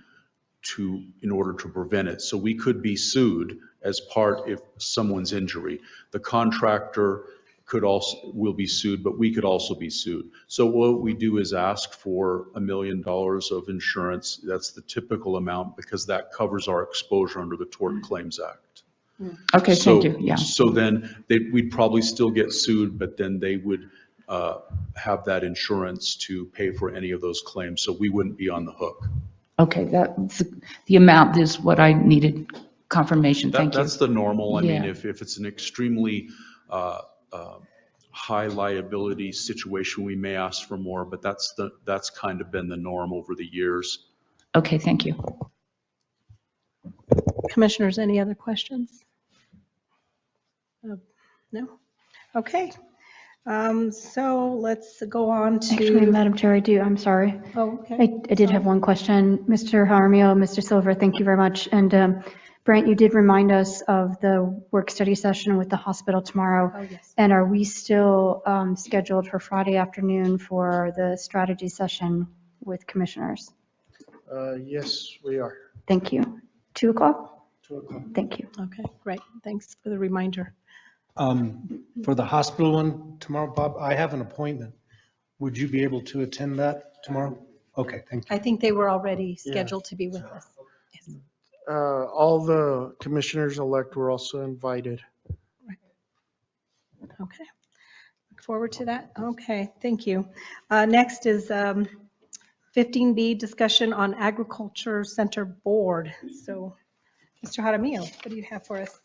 in order to prevent it. So we could be sued as part if someone's injury. The contractor will be sued, but we could also be sued. So what we do is ask for $1 million of insurance. That's the typical amount because that covers our exposure under the Tort Claims Act. Okay, thank you, yeah. So then we'd probably still get sued, but then they would have that insurance to pay for any of those claims. So we wouldn't be on the hook. Okay, the amount is what I needed confirmation, thank you. That's the normal. I mean, Yeah. if it's an extremely high liability situation, we may ask for more, but that's kind of been the norm over the years. Okay, thank you. Commissioners, any other questions? No? Okay. So let's go on to. Actually, Madam Chair, I do, I'm sorry. Oh, okay. I did have one question. Mr. Jaramillo, Mr. Silver, thank you very much. And Brent, you did remind us of the work study session with the hospital tomorrow. Oh, yes. And are we still scheduled for Friday afternoon for the strategy session with commissioners? Yes, we are. Thank you. 2 o'clock? 2 o'clock. Thank you. Okay, great. Thanks for the reminder. For the hospital one tomorrow, Bob, I have an appointment. Would you be able to attend that tomorrow? Okay, thank you. I think they were already scheduled to be with us. Yes. All the commissioners-elect were also invited. Okay. Look forward to that. Okay, thank you. Next is 15B, discussion on Agriculture Center Board. So, Mr. Jaramillo, what do you have for us?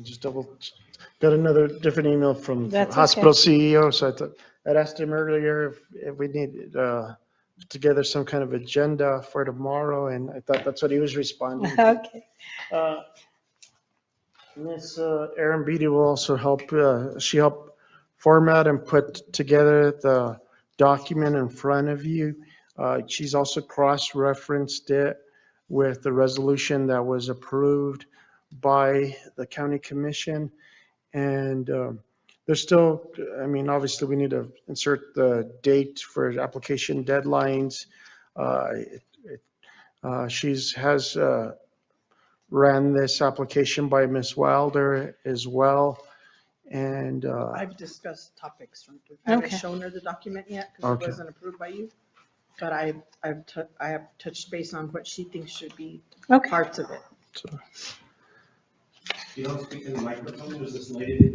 Just got another different email from the That's hospital okay. CEO, so I thought, I'd asked him earlier if we need put together some kind of agenda for tomorrow, and I thought that's what he was responding to. Okay. Miss Erin Beatty will also help, she helped format and put together the document in front of you. She's also cross-referenced it with the resolution that was approved by the county commission. And there's still, I mean, obviously we need to insert the date for application deadlines. Has ran this application by Ms. Wilder as well. And I've discussed topics from, I haven't Okay. shown her the document yet because Okay. it wasn't approved by you. But I have touched base on what she thinks should be Okay. parts of it. You don't speak in the microphone, there's this lady.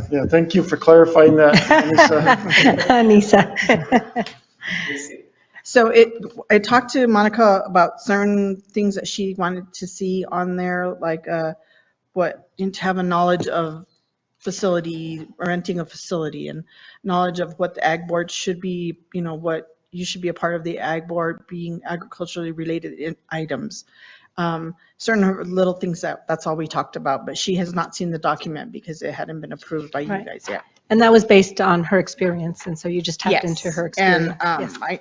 yeah, thank you for clarifying that, Anissa. So I talked to Monica about certain things that she wanted to see on there, like to have a knowledge of facility, renting a facility, and knowledge of what the ag board should be, what you should be a part of the ag board, being agriculturally related items. Certain little things that's all we talked about, but she has not seen the document because it hadn't been approved by you Right. guys yet. And that was based on her experience, and so you just tapped Yes. into her experience. And Yes.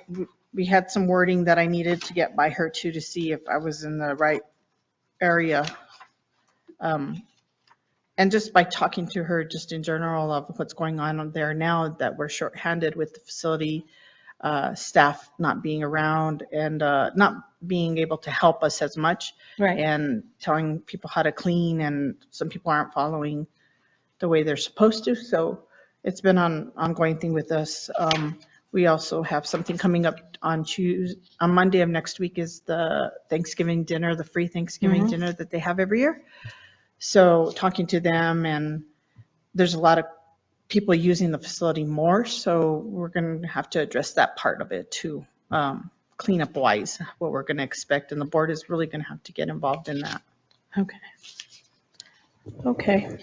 we had some wording that I needed to get by her too, to see if I was in the right area. And just by talking to her, just in general of what's going on there now, that we're shorthanded with the facility staff not being around and not being able to help us as much. Right. And telling people how to clean, and some people aren't following the way they're supposed to. So it's been an ongoing thing with us. We also have something coming up on Monday of next week is the Thanksgiving dinner, the free Thanksgiving dinner that they have every year. So talking to them, and there's a lot of people using the facility more. So we're going to have to address that part of it too, cleanup wise, what we're going to expect. And the board is really going to have to get involved in that. Okay. Okay.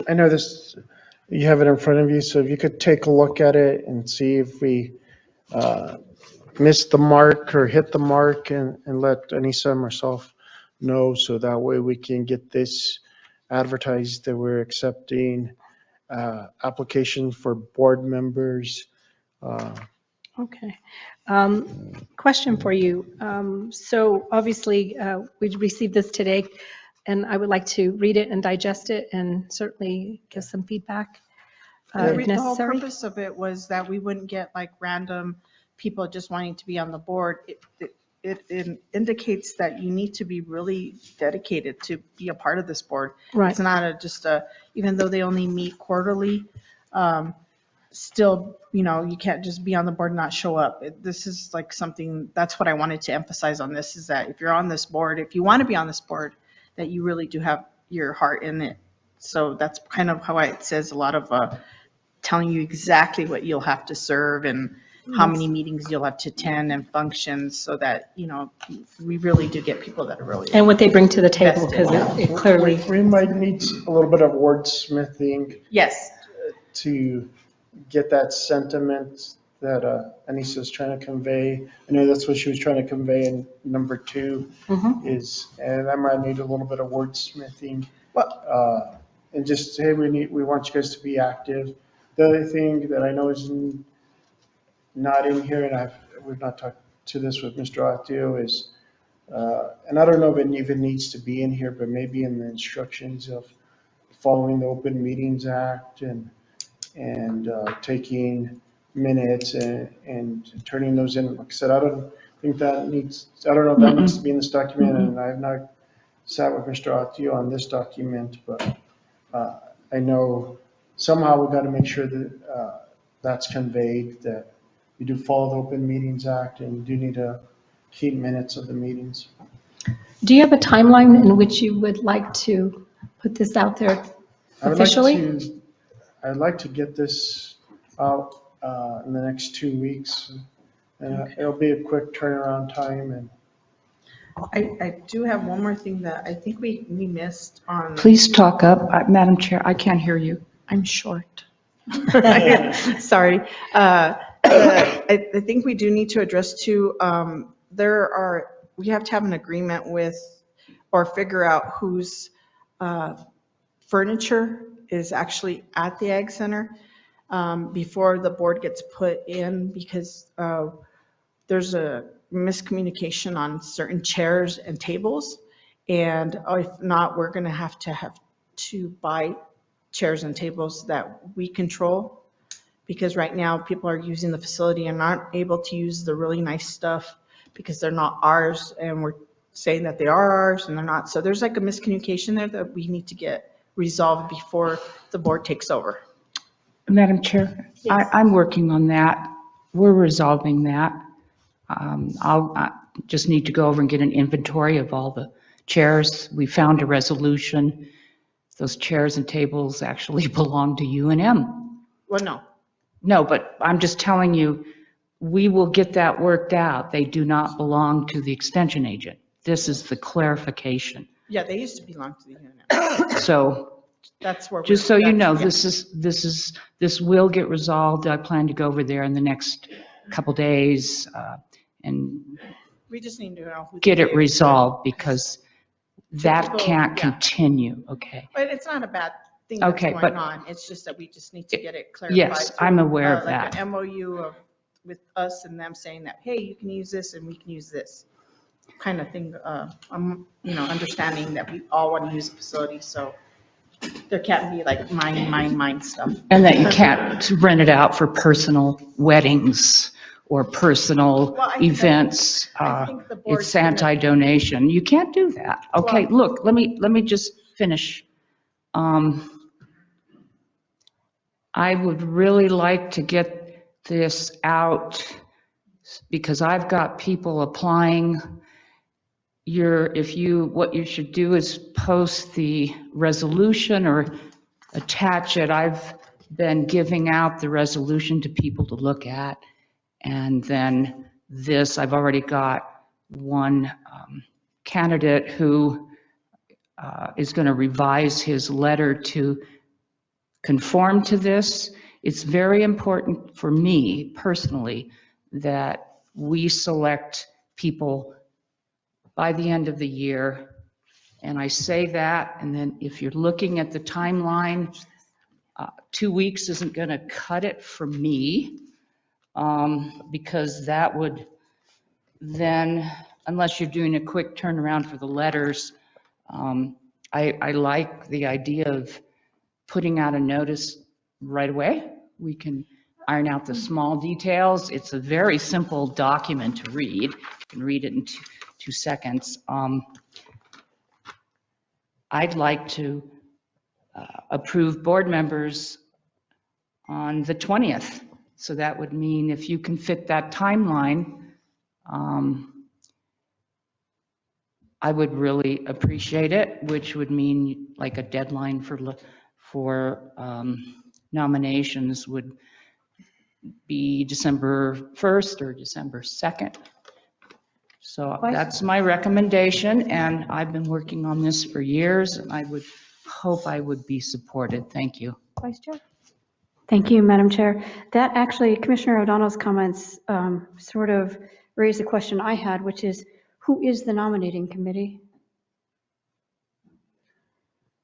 I know this, you have it in front of you, so if you could take a look at it and see if we missed the mark or hit the mark, and let Anissa and myself know, so that way we can get this advertised that we're accepting applications for board members. Okay. Question for you. So obviously, we received this today, and I would like to read it and digest it and certainly give some feedback if The whole necessary. purpose of it was that we wouldn't get like random people just wanting to be on the board. It indicates that you need to be really dedicated to be a part of this board. Right. It's not even though they only meet quarterly, still, you can't just be on the board and not show up. This is like something, that's what I wanted to emphasize on this, is that if you're on this board, if you want to be on this board, that you really do have your heart in it. So that's kind of how it says a lot of telling you exactly what you'll have to serve and how many meetings you'll have to attend and functions, so that, we really do get people that are really. And what they bring to the table, because it clearly. We might need a little bit of wordsmithing. Yes. To get that sentiment that Anissa is trying to convey. I know that's what she was trying to convey in number 2 is, and I might need a little bit of wordsmithing. And just say, we want you guys to be active. The other thing that I know is not in here, and we've not talked to this with Mr. Atio, is, and I don't know if it even needs to be in here, but maybe in the instructions of following the Open Meetings Act and taking minutes and turning those in. Like I said, I don't know if that needs to be in this document, and I have not sat with Mr. Atio on this document, but I know somehow we've got to make sure that that's conveyed, that you do follow the Open Meetings Act and you do need to keep minutes of the meetings. Do you have a timeline in which you would like to put this out there officially? I'd like to get this out in the next 2 weeks. And it'll be a quick turnaround time. And I do have one more thing that I think we missed on. Please talk up, Madam Chair. I can't hear you. I'm short. Sorry. I think we do need to address too, we have to have an agreement with, or figure out whose furniture is actually at the Ag Center before the board gets put in, because there's a miscommunication on certain chairs and tables. And if not, we're going to have to buy chairs and tables that we control, because right now people are using the facility and aren't able to use the really nice stuff because they're not ours, and we're saying that they are ours and they're not. So there's like a miscommunication there that we need to get resolved before the board takes over. Madam Chair, yes. I'm working on that. We're resolving that. I just need to go over and get an inventory of all the chairs. We found a resolution. Those chairs and tables actually belong to UNM. Well, no. No, but I'm just telling you, we will get that worked out. They do not belong to the extension agent. This is the clarification. Yeah, they used to belong to the UNM. So that's where. Just so you know, this will get resolved. I plan to go over there in the next couple days and we just need to know who get it resolved, because that can't continue. Okay. But it's not a bad thing that's going on. It's just that we just need to get it clarified. Yes, I'm aware of like that. An MOU with us and them saying that, hey, you can use this and we can use this kind of thing. I'm understanding that we all want to use the facility, so there can't be like mine stuff. And that you can't rent it out for personal weddings or personal events. It's anti-donation. You can't do that. Okay, look, let me just finish. I would really like to get this out because I've got people applying. What you should do is post the resolution or attach it. I've been giving out the resolution to people to look at. And then this, I've already got one candidate who is going to revise his letter to conform to this. It's very important for me personally that we select people by the end of the year. And I say that, and then if you're looking at the timeline, 2 weeks isn't going to cut it for me, because that would then, unless you're doing a quick turnaround for the letters, I like the idea of putting out a notice right away. We can iron out the small details. It's a very simple document to read. You can read it in 2 seconds. I'd like to approve board members on the 20th. So that would mean if you can fit that timeline, I would really appreciate it, which would mean like a deadline for nominations would be December 1st or December 2nd. So that's my recommendation, and I've been working on this for years, and I would hope I would be supported. Thank you. Vice Chair. Thank you, Madam Chair. That actually, Commissioner O'Donnell's comments sort of raised a question I had, which is, who is the nominating committee?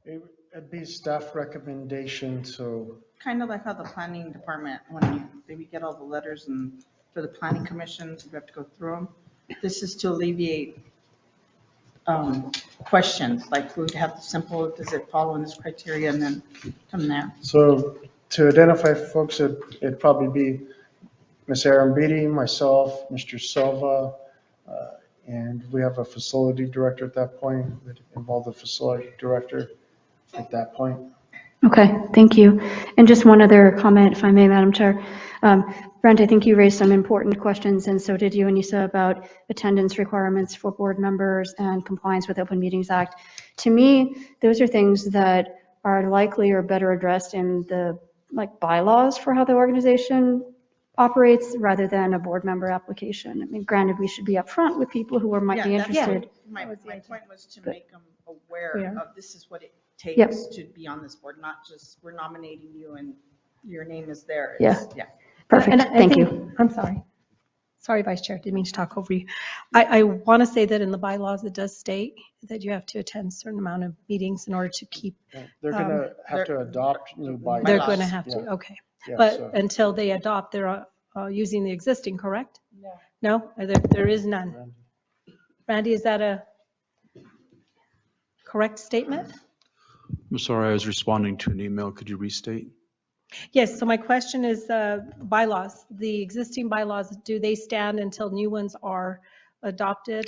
It'd be staff recommendation, so. Kind of like how the planning department, when we get all the letters and for the planning commissions, we have to go through them. This is to alleviate questions, like we would have the simple, does it follow in this criteria, and then from there. So to identify folks, it'd probably be Ms. Arambidi, myself, Mr. Silva, and we have a facility director at that point. We'd involve the facility director at that point. Okay, thank you. And just one other comment, if I may, Madam Chair. Brent, I think you raised some important questions, and so did you, Anissa, about attendance requirements for board members and compliance with Open Meetings Act. To me, those are things that are likely or better addressed in the bylaws for how the organization operates rather than a board member application. I mean, granted, we should be upfront with people who might be interested. My point was to make them aware of this is what it takes Yep. to be on this board, not just we're nominating you and your name is there. Yeah. Yeah. Perfect, And I thank think- you. I'm sorry. Sorry, Vice Chair, didn't mean to talk over you. I want to say that in the bylaws, it does state that you have to attend a certain amount of meetings in order to keep. They're gonna have to adopt new bylaws. They're going to have Yeah. to, okay. Yeah, But so- until they adopt, they're using the existing, correct? No, there is none. Randy, is that a correct statement? I'm sorry, I was responding to an email. Could you restate? Yes, so my question is bylaws. The existing bylaws, do they stand until new ones are adopted?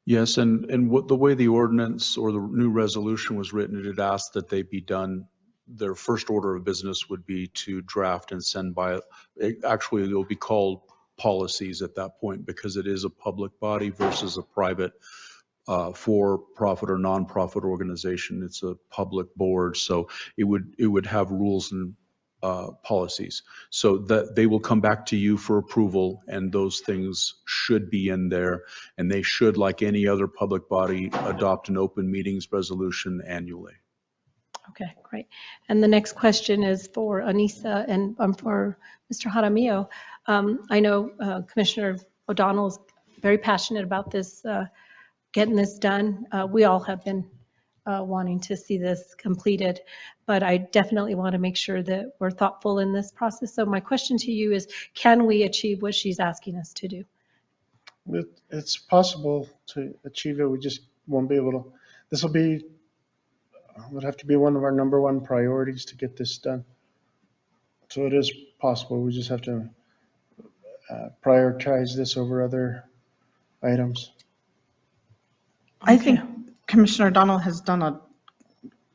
Yes, and what the way the ordinance or the new resolution was written, it asked that they be done, their first order of business would be to draft and send by, actually it'll be called policies at that point because it is a public body versus a private for-profit or non-profit organization. It's a public board, so it would have rules and policies. So that they will come back to you for approval, and those things should be in there, and they should, like any other public body, adopt an open meetings resolution annually. Okay, great. And the next question is for Anissa and for Mr. Jaramillo. I know Commissioner O'Donnell is very passionate about this, getting this done. We all have been wanting to see this completed, but I definitely want to make sure that we're thoughtful in this process. So my question to you is, can we achieve what she's asking us to do? It's possible to achieve it. We just won't be able to. This would have to be one of our number one priorities to get this done. So it is possible. We just have to prioritize this over other items. I think Commissioner O'Donnell has done a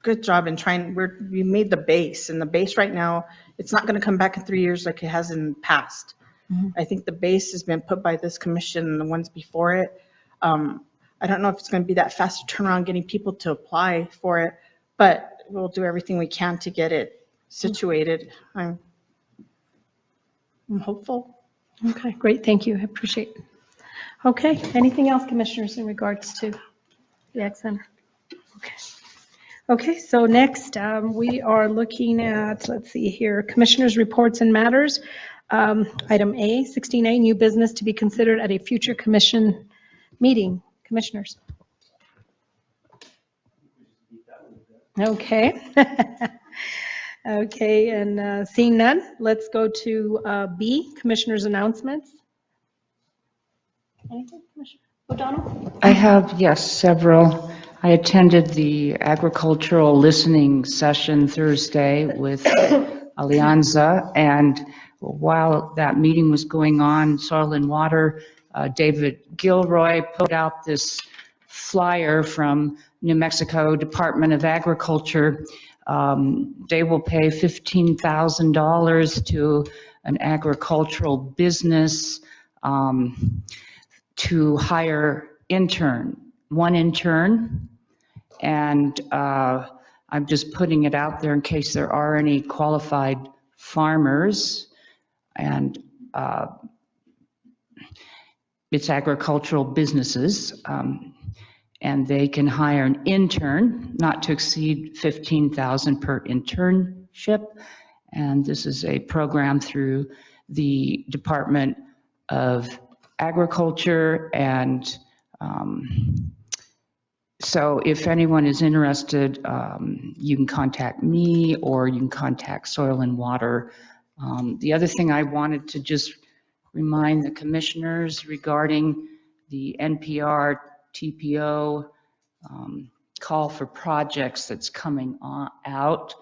good job in trying, we made the base, and the base right now, it's not going to come back in 3 years like it has in the past. I think the base has been put by this commission and the ones before it. I don't know if it's going to be that fast to turn around getting people to apply for it, but we'll do everything we can to get it situated. I'm hopeful. Okay, great, thank you, I appreciate it. Okay, anything else, commissioners, in regards to the Ag Center? Okay, so next we are looking at, let's see here, commissioners' reports and matters. Item A, 16A, new business to be considered at a future commission meeting. Commissioners. Okay. Okay, and seeing none, let's go to B, Commissioners' announcements. Anything, Commissioner O'Donnell? I have, yes, several. I attended the agricultural listening session Thursday with Alianza, and while that meeting was going on, Soil and Water, David Gilroy put out this flyer from New Mexico Department of Agriculture. They will pay $15,000 to an agricultural business to hire one intern, and I'm just putting it out there in case there are any qualified farmers, and it's agricultural businesses, and they can hire an intern, not to exceed $15,000 per internship, and this is a program through the Department of Agriculture, and so if anyone is interested, you can contact me or you can contact Soil and Water. The other thing I wanted to just remind the commissioners regarding the NPR TPO call for projects that's coming out,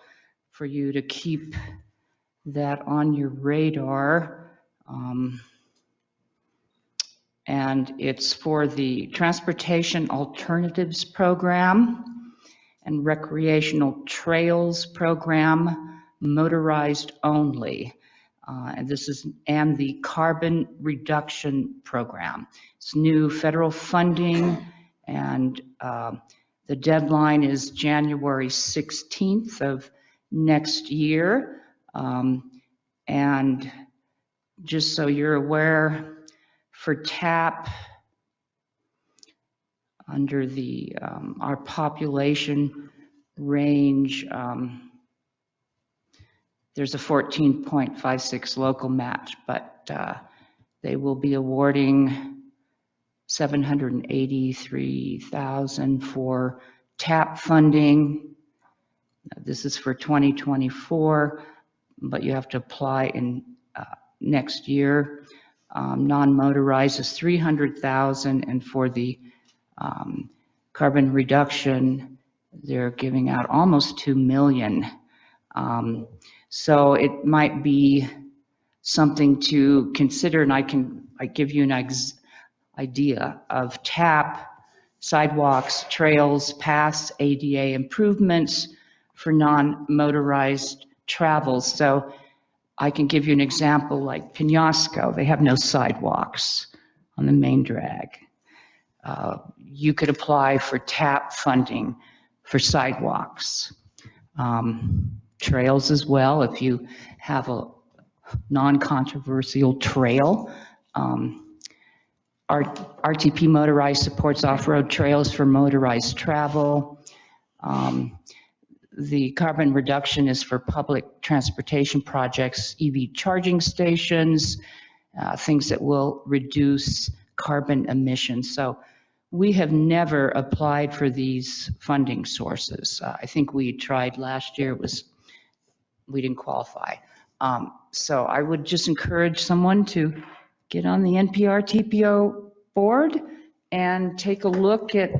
for you to keep that on your radar. And it's for the Transportation Alternatives Program and Recreational Trails Program, motorized only. And the Carbon Reduction Program. It's new federal funding, and the deadline is January 16th of next year. And just so you're aware, for TAP, under the our population range, there's a 14.56 local match, but they will be awarding $783,000 for TAP funding. This is for 2024, but you have to apply in next year. Non-motorized is $300,000, and for the carbon reduction, they're giving out almost $2 million. So it might be something to consider, and I give you an idea of TAP, sidewalks, trails, paths, ADA improvements for non-motorized travel. So I can give you an example like Penasco. They have no sidewalks on the main drag. You could apply for TAP funding for sidewalks. Trails as well, if you have a non-controversial trail. RTP Motorized supports off-road trails for motorized travel. The carbon reduction is for public transportation projects, EV charging stations, things that will reduce carbon emissions. So we have never applied for these funding sources. I think we tried last year, we didn't qualify. So I would just encourage someone to get on the NPR TPO board and take a look at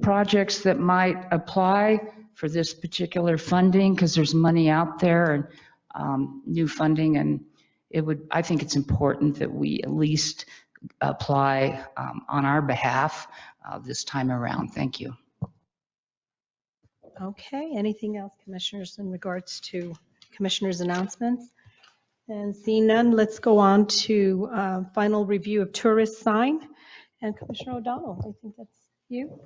projects that might apply for this particular funding, because there's money out there and new funding, and I think it's important that we at least apply on our behalf this time around. Thank you. Okay, anything else, commissioners, in regards to commissioners' announcements? And seeing none, let's go on to final review of tourist sign. And Commissioner O'Donnell, I think that's you.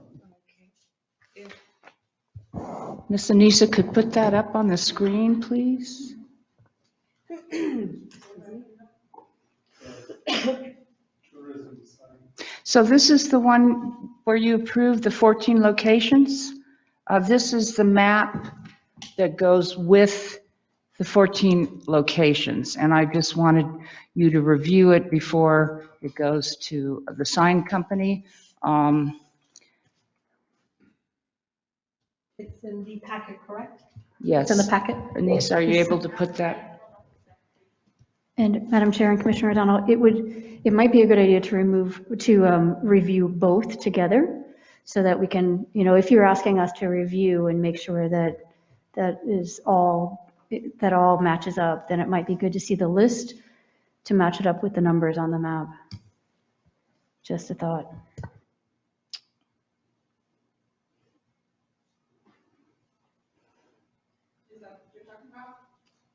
Ms. Anissa could put that up on the screen, please. So this is the one where you approved the 14 locations. This is the map that goes with the 14 locations, and I just wanted you to review it before it goes to the sign company. It's in the packet, correct? Yes. It's in the packet. Denise, are you able to put that? And Madam Chair and Commissioner O'Donnell, it might be a good idea to review both together so that we can, if you're asking us to review and make sure that all matches up, then it might be good to see the list to match it up with the numbers on the map. Just a thought.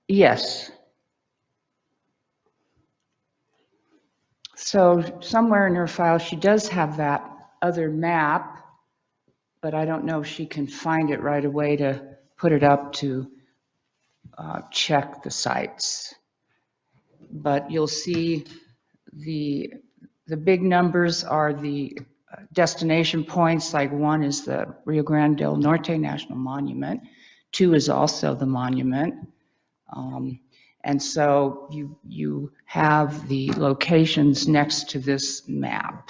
Yes. So somewhere in her file, she does have that other map, but I don't know if she can find it right away to put it up to check the sites. But you'll see the big numbers are the destination points, like 1 is the Rio Grande del Norte National Monument, 2 is also the monument. And so you have the locations next to this map.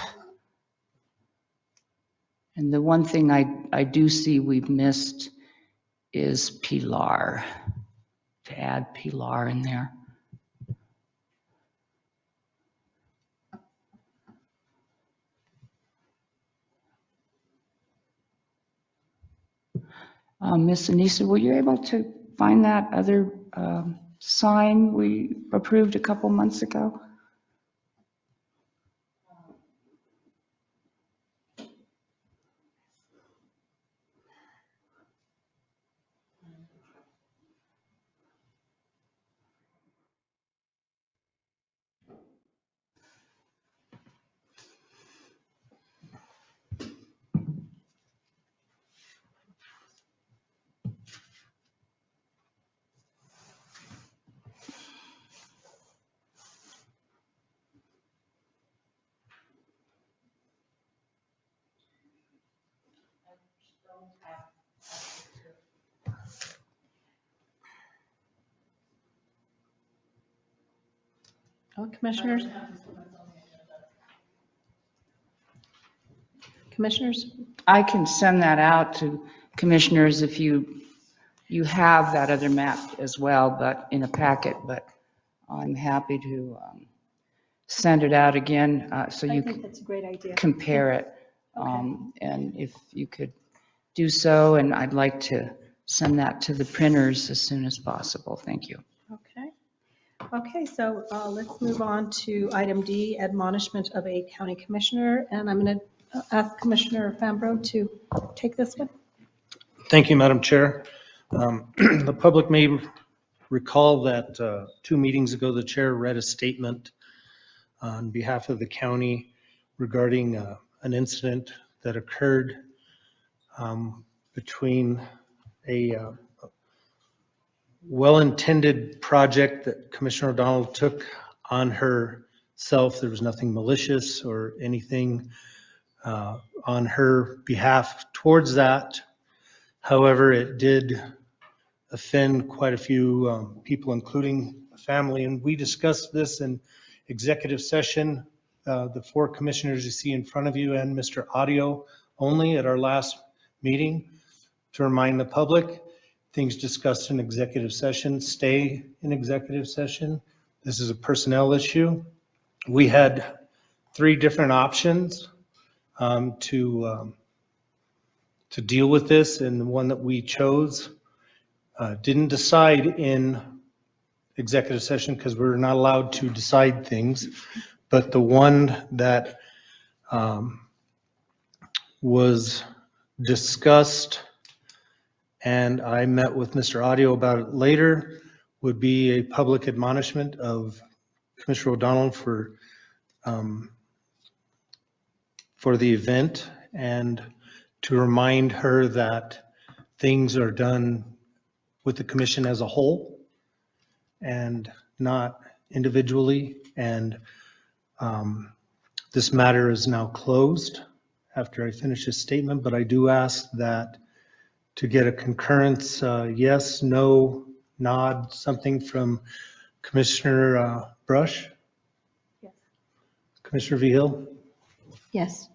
And the one thing I do see we've missed is Pilar, to add Pilar in there. Ms. Anissa, were you able to find that other sign we approved a couple months ago? Oh, Commissioners? Commissioners? I can send that out to commissioners if you have that other map as well, but in a packet, but I'm happy to send it out again so you I think that's a great idea. compare it. And if you could do so, and I'd like to send that to the printers as soon as possible. Thank you. Okay, so let's move on to item D, admonishment of a county commissioner. And I'm going to ask Commissioner Fambro to take this one. Thank you, Madam Chair. The public may recall that 2 meetings ago, the chair read a statement on behalf of the county regarding an incident that occurred between a well-intended project that Commissioner O'Donnell took on herself. There was nothing malicious or anything on her behalf towards that. However, it did offend quite a few people, including the family, and we discussed this in executive session. The 4 commissioners you see in front of you and Mr. Audio only at our last meeting. To remind the public, things discussed in executive session stay in executive session. This is a personnel issue. We had 3 different options to deal with this, and the one that we chose didn't decide in executive session because we're not allowed to decide things. But the one that was discussed, and I met with Mr. Audio about it later, would be a public admonishment of Commissioner O'Donnell for the event, and to remind her that things are done with the commission as a whole and not individually. And this matter is now closed after I finish this statement, but I do ask that to get a concurrence, yes, no, nod, something from Commissioner Brush? Yes. Commissioner Vigil? Yes.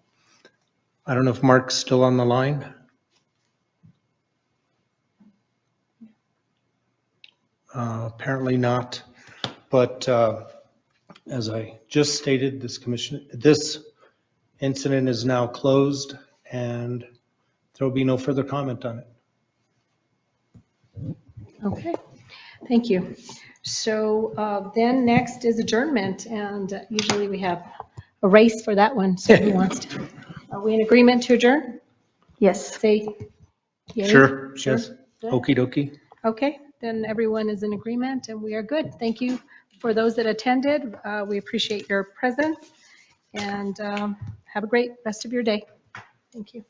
I don't know if Mark's still on the line. Apparently not. But as I just stated, this incident is now closed, and there will be no further comment on it. Okay, thank you. So then next is adjournment, and usually we have a race for that one. So who wants to? Are we in agreement to adjourn? Yes. Say. Yay? Sure, Sure. yes. Good. Okey dokey. Okay, then everyone is in agreement and we are good. Thank you for those that attended. We appreciate your presence and have a great rest of your day. Thank you.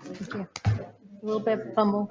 Thank you. A little bit fumble.